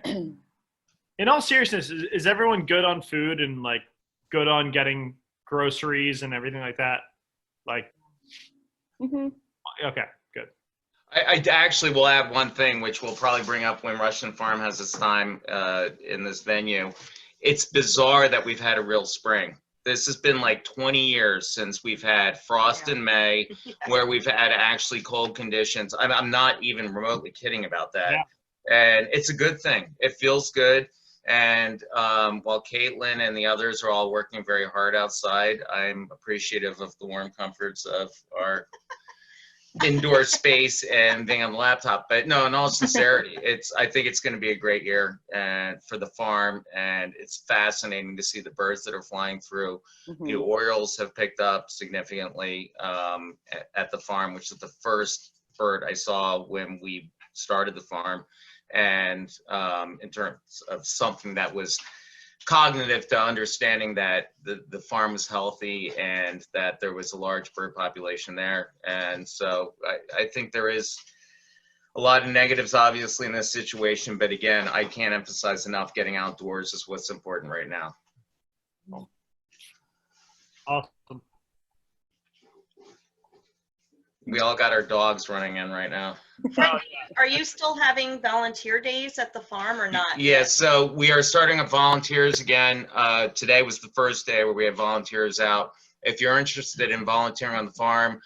[SPEAKER 8] In all seriousness, is everyone good on food and like good on getting groceries and everything like that? Like, okay, good.
[SPEAKER 14] I actually will add one thing, which we'll probably bring up when Russian Farm has its time in this venue. It's bizarre that we've had a real spring. This has been like 20 years since we've had frost in May, where we've had actually cold conditions. I'm not even remotely kidding about that.
[SPEAKER 8] Yeah.
[SPEAKER 14] And it's a good thing. It feels good. And while Caitlin and the others are all working very hard outside, I'm appreciative of the warm comforts of our indoor space and being on the laptop. But no, in all sincerity, I think it's going to be a great year and for the farm, and it's fascinating to see the birds that are flying through. The orioles have picked up significantly at the farm, which is the first bird I saw when we started the farm. And in terms of something that was cognitive to understanding that the farm was healthy and that there was a large bird population there. And so I think there is a lot of negatives obviously in this situation, but again, I can't emphasize enough, getting outdoors is what's important right now.
[SPEAKER 8] Awesome.
[SPEAKER 14] We all got our dogs running in right now.
[SPEAKER 1] Frank, are you still having volunteer days at the farm or not?
[SPEAKER 14] Yeah, so we are starting up volunteers again. Today was the first day where we have volunteers out. If you're interested in volunteering on the farm,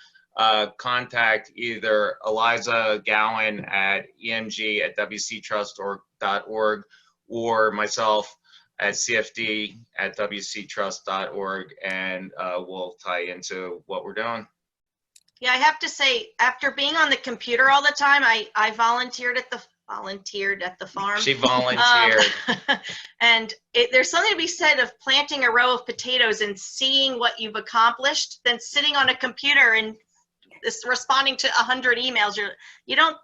[SPEAKER 14] contact either Eliza Gowan at emg@wctrust.org or myself at cfd@wctrust.org, and we'll tie into what we're doing.
[SPEAKER 1] Yeah, I have to say, after being on the computer all the time, I volunteered at the farm.
[SPEAKER 14] She volunteered.
[SPEAKER 1] And there's something to be said of planting a row of potatoes and seeing what you've accomplished than sitting on a computer and responding to 100 emails. You don't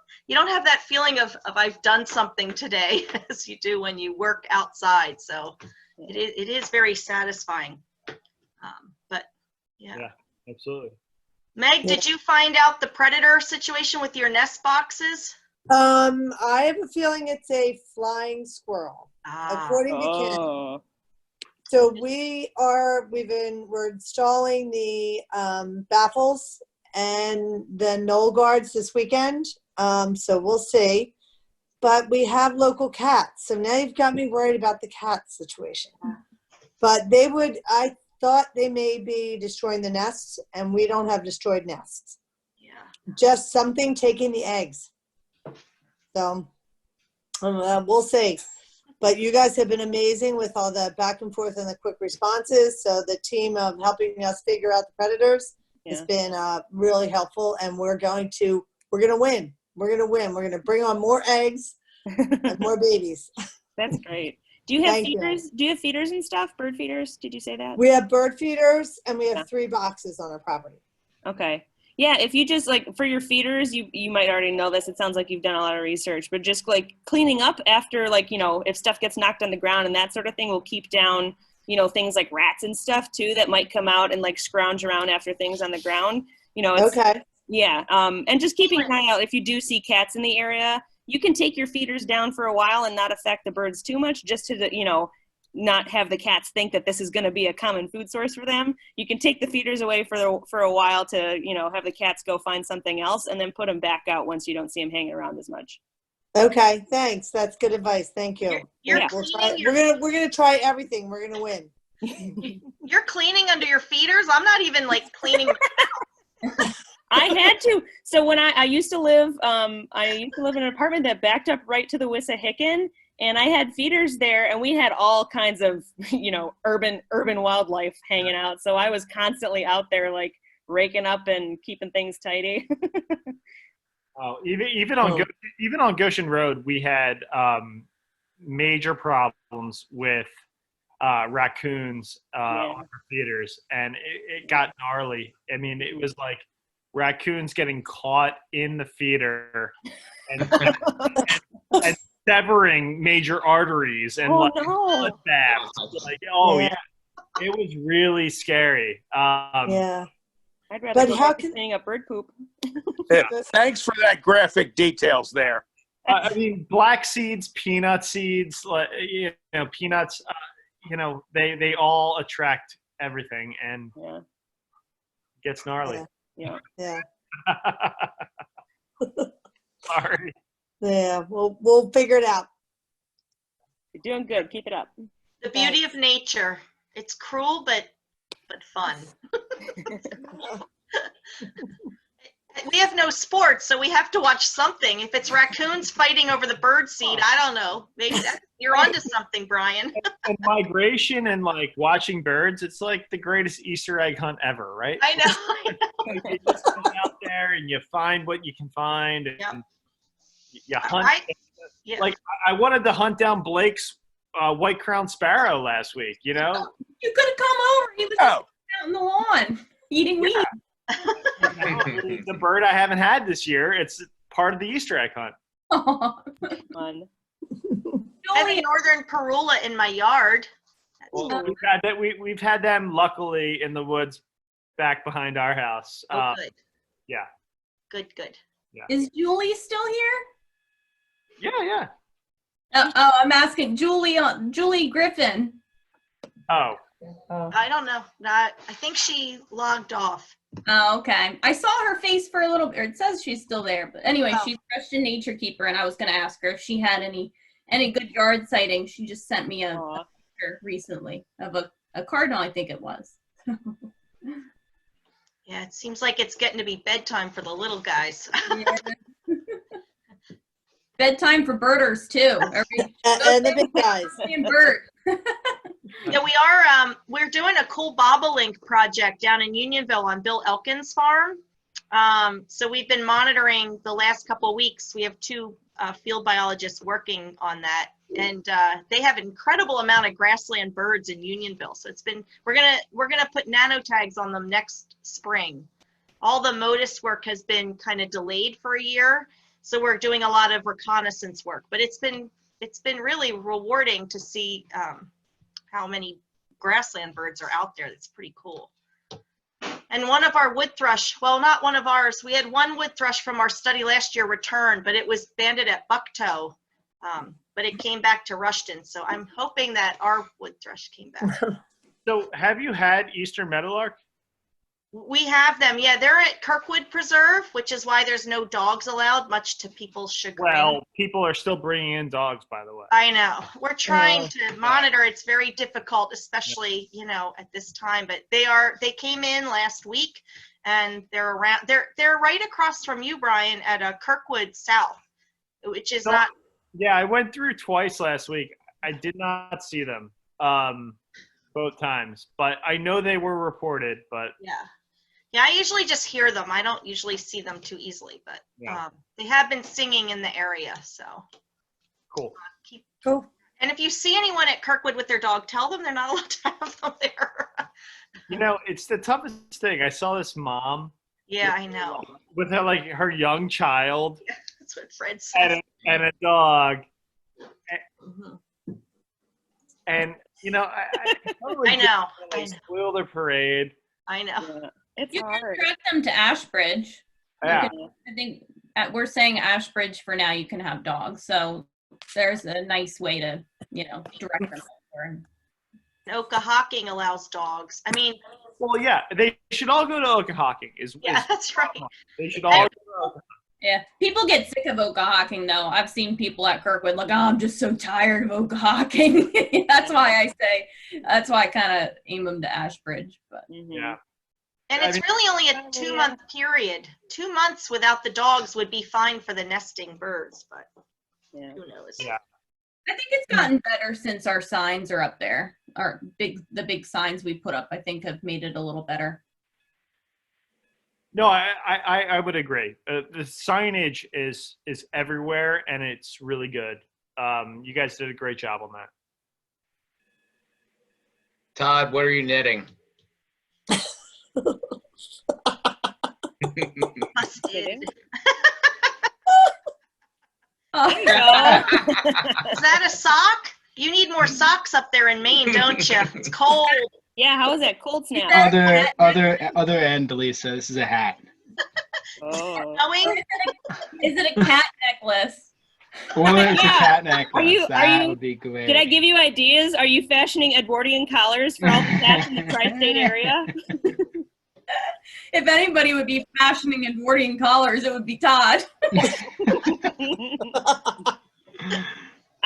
[SPEAKER 1] have that feeling of I've done something today as you do when you work outside. So it is very satisfying. But yeah,
[SPEAKER 8] absolutely.
[SPEAKER 1] Meg, did you find out the predator situation with your nest boxes?
[SPEAKER 15] I have a feeling it's a flying squirrel, according to Ken. So we're installing the baffles and the knoll guards this weekend. So we'll see. But we have local cats. So now you've got me worried about the cat situation. But I thought they may be destroying the nests, and we don't have destroyed nests.
[SPEAKER 1] Yeah.
[SPEAKER 15] Just something taking the eggs. So we'll see. But you guys have been amazing with all the back and forth and the quick responses. So the team of helping us figure out the predators has been really helpful, and we're going to win. We're going to win. We're going to bring on more eggs and more babies.
[SPEAKER 2] That's great. Do you have feeders? Do you have feeders and stuff? Bird feeders? Did you say that?
[SPEAKER 15] We have bird feeders, and we have 3 boxes on our property.
[SPEAKER 2] Okay. Yeah, if you just for your feeders, you might already know this. It sounds like you've done a lot of research, but just cleaning up after if stuff gets knocked on the ground and that sort of thing will keep down, things like rats and stuff too that might come out and scrounge around after things on the ground.
[SPEAKER 15] Okay.
[SPEAKER 2] Yeah. And just keeping an eye out if you do see cats in the area. You can take your feeders down for a while and not affect the birds too much, just to, not have the cats think that this is going to be a common food source for them. You can take the feeders away for a while to, have the cats go find something else and then put them back out once you don't see them hanging around as much.
[SPEAKER 15] Okay, thanks. That's good advice. Thank you.
[SPEAKER 1] We're
[SPEAKER 15] gonna try everything. We're gonna win.
[SPEAKER 1] You're cleaning under your feeders? I'm not even cleaning.
[SPEAKER 2] I had to. So when I used to live in an apartment that backed up right to the Wissahickon, and I had feeders there, and we had all kinds of, urban wildlife hanging out. So I was constantly out there raking up and keeping things tidy.
[SPEAKER 8] Oh, even on Goshen Road, we had major problems with raccoons on our feeders, and it got gnarly. I mean, it was like raccoons getting caught in the feeder and severing major arteries and blood baths. It was really scary.
[SPEAKER 2] I'd rather go cleaning up bird poop.
[SPEAKER 16] Yeah, thanks for that graphic details there.
[SPEAKER 8] I mean, black seeds, peanut seeds, peanuts, they all attract everything, and it gets gnarly.
[SPEAKER 15] Yeah.
[SPEAKER 8] Sorry.
[SPEAKER 15] Yeah, we'll figure it out.
[SPEAKER 2] You're doing good. Keep it up.
[SPEAKER 1] The beauty of nature. It's cruel, but but fun. We have no sports, so we have to watch something. If it's raccoons fighting over the bird seed, I don't know. Maybe you're onto something, Brian.
[SPEAKER 8] And migration and like watching birds, it's like the greatest Easter egg hunt ever, right?
[SPEAKER 1] I know.
[SPEAKER 8] Like, you just go out there and you find what you can find, and you hunt. Like I wanted to hunt down Blake's white-crowned sparrow last week. You know,
[SPEAKER 3] You could have come over. He was just out in the lawn eating weed.
[SPEAKER 8] The bird I haven't had this year. It's part of the Easter egg hunt.
[SPEAKER 2] Fun.
[SPEAKER 1] I have a northern parula in my yard.
[SPEAKER 8] Well, we've had that. We've had them luckily in the woods back behind our house.
[SPEAKER 1] Oh, good.
[SPEAKER 8] Yeah.
[SPEAKER 1] Good.
[SPEAKER 8] Yeah.
[SPEAKER 3] Is Julie still here?
[SPEAKER 8] Yeah.
[SPEAKER 3] Oh, I'm asking Julie Griffin.
[SPEAKER 8] Oh.
[SPEAKER 1] I don't know. I think she logged off.
[SPEAKER 3] Oh, okay. I saw her face for a little bit. It says she's still there, but anyway, she's Rushton Nature Keeper, and I was going to ask her if she had any good yard sightings. She just sent me a picture recently of a cardinal, I think it was.
[SPEAKER 1] Yeah, it seems like it's getting to be bedtime for the little guys.
[SPEAKER 3] Bedtime for birders too.
[SPEAKER 15] And the big guys.
[SPEAKER 3] Bird.
[SPEAKER 1] Yeah, we're doing a cool bobolink project down in Unionville on Bill Elkins' farm. So we've been monitoring the last couple of weeks. We have two field biologists working on that, and they have an incredible amount of grassland birds in Unionville. So we're gonna put nanotags on them next spring. All the MODIS work has been kind of delayed for a year, so we're doing a lot of reconnaissance work. But it's been really rewarding to see how many grassland birds are out there. That's pretty cool. And one of our wood thrush, well, not one of ours, we had one wood thrush from our study last year return, but it was banded at Bucktoe, but it came back to Rushton. So I'm hoping that our wood thrush came back.
[SPEAKER 8] So have you had Eastern Meadowlark?
[SPEAKER 1] We have them, yeah. They're at Kirkwood Preserve, which is why there's no dogs allowed, much to people's chagrin.
[SPEAKER 8] Well, people are still bringing in dogs, by the way.
[SPEAKER 1] I know. We're trying to monitor. It's very difficult, especially, at this time. But they came in last week, and they're around. They're right across from you, Brian, at Kirkwood South, which is not.
[SPEAKER 8] Yeah, I went through twice last week. I did not see them both times, but I know they were reported. But
[SPEAKER 1] yeah, I usually just hear them. I don't usually see them too easily, but they have been singing in the area, so.
[SPEAKER 8] Cool.
[SPEAKER 15] Cool.
[SPEAKER 1] And if you see anyone at Kirkwood with their dog, tell them they're not allowed to have them there.
[SPEAKER 8] It's the toughest thing. I saw this mom.
[SPEAKER 1] Yeah, I know.
[SPEAKER 8] With her young child.
[SPEAKER 1] Yeah, that's what Fred said.
[SPEAKER 8] And a dog. And, I totally
[SPEAKER 1] I know.
[SPEAKER 8] spoil their parade.
[SPEAKER 1] I know.
[SPEAKER 2] Yeah. It's
[SPEAKER 3] You
[SPEAKER 2] hard.
[SPEAKER 3] can track them to Ashbridge.
[SPEAKER 8] Yeah.
[SPEAKER 3] I think we're saying Ashbridge for now. You can have dogs, so there's a nice way to, direct them over.
[SPEAKER 1] Okahawking allows dogs. I mean.
[SPEAKER 8] Well, yeah, they should all go to Okahawking.
[SPEAKER 1] Yeah, that's right.
[SPEAKER 8] They should all go to Okahawking.
[SPEAKER 3] Yeah, people get sick of Okahawking though. I've seen people at Kirkwood like, oh, I'm just so tired of Okahawking. That's why I kind of aim them to Ashbridge. But
[SPEAKER 8] yeah.
[SPEAKER 1] And it's really only a 2-month period. 2 months without the dogs would be fine for the nesting birds, but who knows?
[SPEAKER 8] Yeah.
[SPEAKER 3] I think it's gotten better since our signs are up there. The big signs we put up, I think, have made it a little better.
[SPEAKER 8] No, I would agree. The signage is everywhere, and it's really good. You guys did a great job on that.
[SPEAKER 14] Todd, what are you knitting?
[SPEAKER 1] Busted.
[SPEAKER 2] There you go.
[SPEAKER 1] Is that a sock? You need more socks up there in Maine, don't you? It's cold.
[SPEAKER 2] Yeah, how is that cold snap?
[SPEAKER 4] Other end, Lisa. This is a hat.
[SPEAKER 2] Oh.
[SPEAKER 3] Is it a cat necklace?
[SPEAKER 4] Or it's a cat necklace.
[SPEAKER 2] Are you?
[SPEAKER 4] That would be great.
[SPEAKER 2] Did I give you ideas? Are you fashioning Edwardian collars for all the cats in the tri-state area?
[SPEAKER 3] If anybody would be fashioning Edwardian collars, it would be Todd.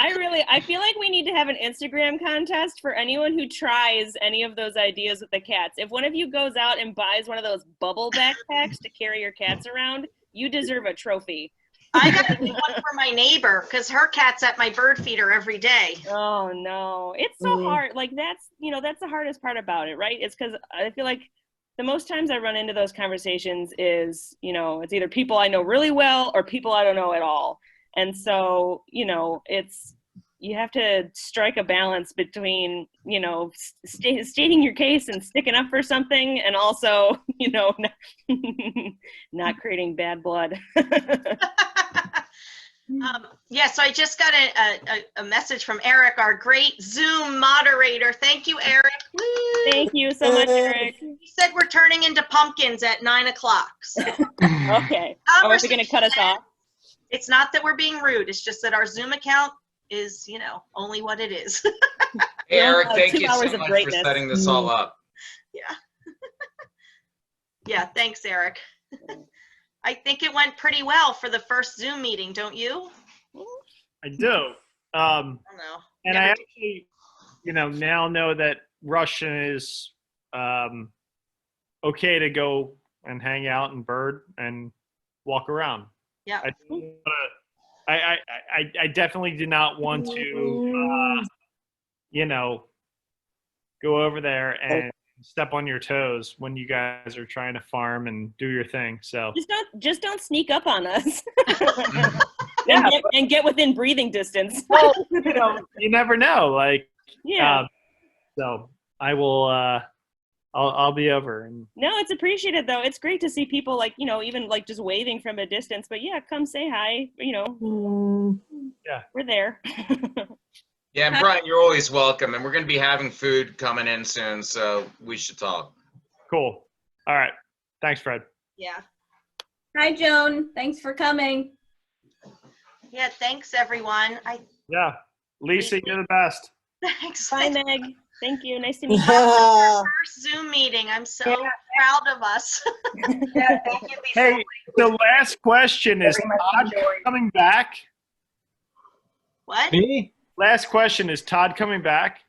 [SPEAKER 2] I feel like we need to have an Instagram contest for anyone who tries any of those ideas with the cats. If one of you goes out and buys one of those bubble backpacks to carry your cats around, you deserve a trophy.
[SPEAKER 1] I gotta get one for my neighbor because her cat's at my bird feeder every day.
[SPEAKER 2] Oh no, it's so hard. Like that's the hardest part about it, right? It's because I feel like the most times I run into those conversations is, it's either people I know really well or people I don't know at all. And so, you have to strike a balance between, stating your case and sticking up for something and also, not creating bad blood.
[SPEAKER 1] So I just got a message from Eric, our great Zoom moderator. Thank you, Eric. Woo!
[SPEAKER 2] Thank you so much, Eric.
[SPEAKER 1] He said we're turning into pumpkins at 9 o'clock. So.
[SPEAKER 2] Okay. Oh, is he going to cut us off?
[SPEAKER 1] It's not that we're being rude. It's just that our Zoom account is, only what it is.
[SPEAKER 14] Hey, Eric, thank you so much for setting this all up.
[SPEAKER 1] Yeah. Yeah, thanks, Eric. I think it went pretty well for the first Zoom meeting, don't you?
[SPEAKER 8] I do.
[SPEAKER 1] I don't know.
[SPEAKER 8] And I actually, now know that Russian is okay to go and hang out and bird and walk around.
[SPEAKER 1] Yeah.
[SPEAKER 8] I definitely did not want to, go over there and step on your toes when you guys are trying to farm and do your thing. So
[SPEAKER 2] just don't sneak up on us.
[SPEAKER 8] Yeah,
[SPEAKER 2] and get within breathing distance.
[SPEAKER 8] Well, you never know. Like,
[SPEAKER 2] yeah.
[SPEAKER 8] So I will. I'll be over. And
[SPEAKER 2] no, it's appreciated though. It's great to see people like even like just waving from a distance. But yeah, come say hi.
[SPEAKER 8] Yeah,
[SPEAKER 2] we're there.
[SPEAKER 14] Yeah, and Brian, you're always welcome, and we're going to be having food coming in soon, so we should talk.
[SPEAKER 8] Cool. All right. Thanks, Fred.
[SPEAKER 1] Yeah.
[SPEAKER 3] Hi, Joan. Thanks for coming.
[SPEAKER 1] Yeah, thanks, everyone.
[SPEAKER 8] Yeah. Lisa, you're the best.
[SPEAKER 1] Thanks.
[SPEAKER 2] Bye, Meg. Thank you. Nice to meet you.
[SPEAKER 1] Our first Zoom meeting. I'm so proud of us.
[SPEAKER 15] Yeah, thank you, Lisa.
[SPEAKER 8] Hey, the last question is Todd coming back?
[SPEAKER 1] What?
[SPEAKER 4] Me?
[SPEAKER 8] Last question, is Todd coming back?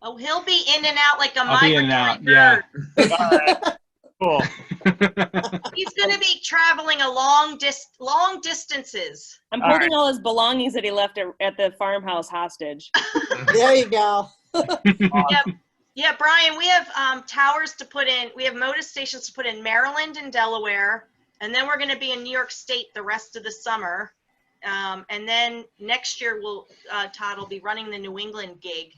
[SPEAKER 1] Oh, he'll be in and out like a
[SPEAKER 4] I'll be in and
[SPEAKER 1] migratory
[SPEAKER 4] out,
[SPEAKER 1] bird.
[SPEAKER 4] yeah.
[SPEAKER 8] All right. Cool.
[SPEAKER 1] He's going to be traveling a long distances.
[SPEAKER 2] I'm holding all his belongings that he left at the farmhouse hostage.
[SPEAKER 15] There you go.
[SPEAKER 1] Yeah, Brian, we have towers to put in. We have MODIS stations to put in Maryland and Delaware, and then we're going to be in New York State the rest of the summer. And then next year, Todd will be running the New England gig.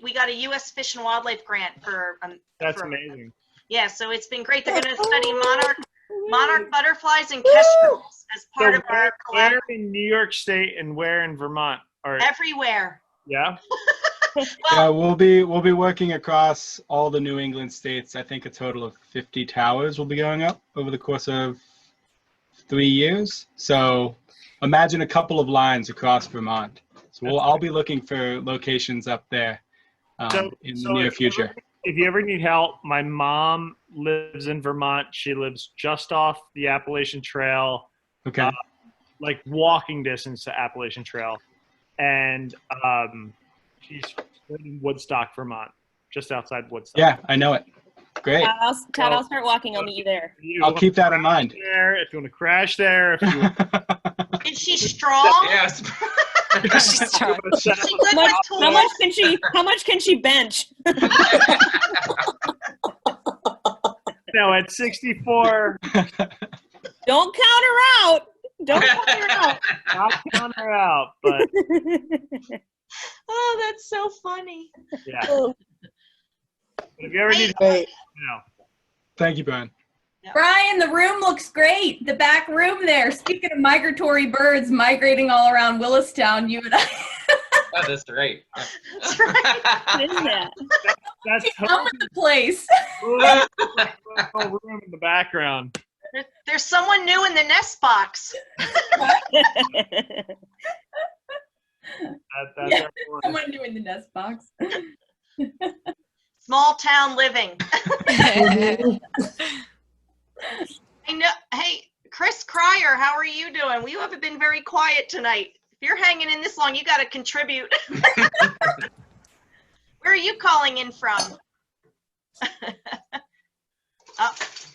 [SPEAKER 1] We got a U.S. Fish and Wildlife grant for.
[SPEAKER 8] That's amazing.
[SPEAKER 1] Yeah, so it's been great. They're going to study monarch butterflies and kestrels as part of our
[SPEAKER 8] where in New York State and where in Vermont?
[SPEAKER 1] Everywhere.
[SPEAKER 8] Yeah.
[SPEAKER 4] Yeah, we'll be working across all the New England states. I think a total of 50 towers will be going up over the course of 3 years. So imagine a couple of lines across Vermont. So I'll be looking for locations up there in the near future.
[SPEAKER 8] If you ever need help, my mom lives in Vermont. She lives just off the Appalachian Trail.
[SPEAKER 4] Okay.
[SPEAKER 8] Like walking distance to Appalachian Trail. And she's in Woodstock, Vermont, just outside Woodstock.
[SPEAKER 4] Yeah, I know it. Great.
[SPEAKER 2] Todd, I'll start walking. I'll meet you there.
[SPEAKER 4] I'll keep that in mind.
[SPEAKER 8] If you want to crash there. If you
[SPEAKER 1] Is she strong?
[SPEAKER 14] Yes.
[SPEAKER 1] She's strong.
[SPEAKER 2] How much can she bench?
[SPEAKER 8] No, at 64.
[SPEAKER 2] Don't count her out. Don't count her out.
[SPEAKER 8] Not count her out, but
[SPEAKER 1] oh, that's so funny.
[SPEAKER 8] Yeah. If you ever need help,
[SPEAKER 4] Thank you, Brian.
[SPEAKER 3] Brian, the room looks great. The back room there. Speaking of migratory birds migrating all around Willistown, you and I.
[SPEAKER 14] Oh, that's great.
[SPEAKER 1] That's right.
[SPEAKER 2] What is that?
[SPEAKER 8] That's
[SPEAKER 3] Come in the place.
[SPEAKER 8] whole room in the background.
[SPEAKER 1] There's someone new in the nest box.
[SPEAKER 3] Yeah, someone new in the nest box.
[SPEAKER 1] Small town living. I know. Hey, Chris Cryer, how are you doing? You haven't been very quiet tonight. you're hanging in this long, you got to contribute. Where are you calling in from?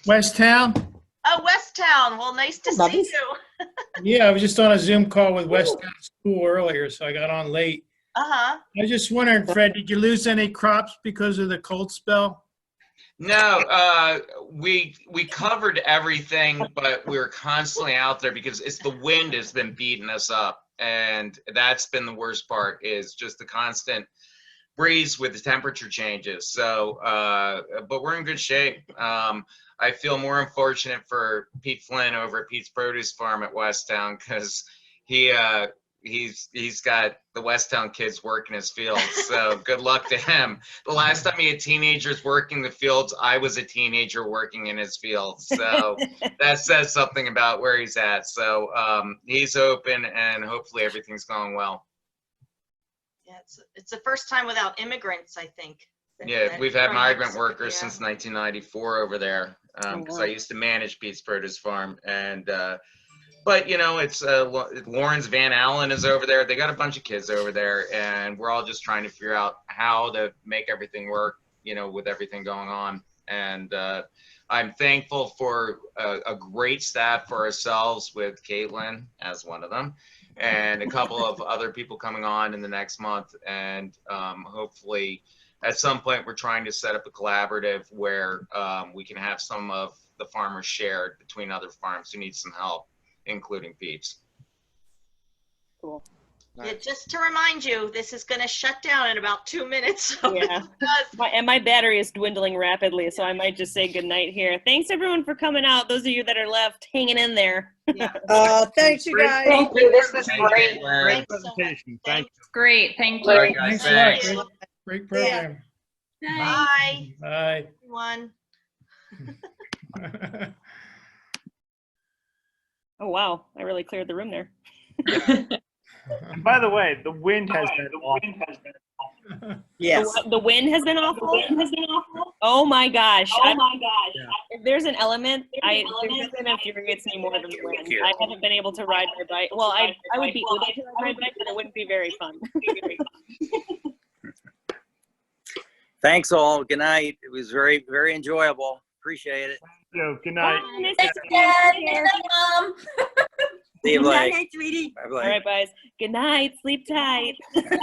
[SPEAKER 17] Westtown?
[SPEAKER 1] Oh, Westtown. Well, nice to see you.
[SPEAKER 17] Yeah, I was just on a Zoom call with Westtown School earlier, so I got on late.
[SPEAKER 1] Uh-huh.
[SPEAKER 17] I was just wondering, Fred, did you lose any crops because of the cold spell?
[SPEAKER 14] No, we covered everything, but we were constantly out there because it's the wind has been beating us up, and that's been the worst part, is just the constant breeze with the temperature changes. So, but we're in good shape. I feel more unfortunate for Pete Flynn over at Pete's Produce Farm at Westtown, because he's got the Westtown kids working his fields. So good luck to him. The last time he had teenagers working the fields, I was a teenager working in his fields. So that says something about where he's at. So he's open, and hopefully everything's going well.
[SPEAKER 1] Yeah, it's the first time without immigrants, I think.
[SPEAKER 14] Yeah, we've had migrant workers since 1994 over there, because I used to manage Pete's Produce Farm. And but you know, it's Lawrence Van Allen is over there. They got a bunch of kids over there, and we're all just trying to figure out how to make everything work, you know, with everything going on. And I'm thankful for a great staff for ourselves, with Caitlin as one of them, and a couple of other people coming on in the next month. And hopefully at some point we're trying to set up a collaborative where we can have some of the farmers shared between other farms who need some help, including Pete's.
[SPEAKER 2] Cool.
[SPEAKER 1] Yeah, just to remind you, this is going to shut down in about 2 minutes. So
[SPEAKER 2] Yeah. And my battery is dwindling rapidly, so I might just say goodnight here. Thanks everyone for coming out. Those of you that are left, hanging in there.
[SPEAKER 1] Yeah.
[SPEAKER 15] Thanks, you guys.
[SPEAKER 18] Thank you. This was great.
[SPEAKER 8] Great presentation. Thank you.
[SPEAKER 3] Great, thank you.
[SPEAKER 14] All right, guys,
[SPEAKER 17] Thanks a
[SPEAKER 14] thanks.
[SPEAKER 17] lot. Great program.
[SPEAKER 1] Bye.
[SPEAKER 17] Bye.
[SPEAKER 1] Everyone.
[SPEAKER 2] Oh wow, I really cleared the room there.
[SPEAKER 8] And by the way, the wind has been awful.
[SPEAKER 2] Yes. The wind has been awful. Oh my gosh. If there's an element, there's nothing that infuriates me more than the wind. I haven't been able to ride my bike. Well, I would be able to ride my bike, but it wouldn't be very fun.
[SPEAKER 19] Thanks all. Good night. It was very, very enjoyable. Appreciate it.
[SPEAKER 8] Good night.
[SPEAKER 3] Thanks, Dad. Good night, Mom.
[SPEAKER 19] See you
[SPEAKER 2] Good
[SPEAKER 19] later.
[SPEAKER 2] night, sweetie.
[SPEAKER 19] Bye-bye.
[SPEAKER 2] All right, guys. Good night. Sleep tight.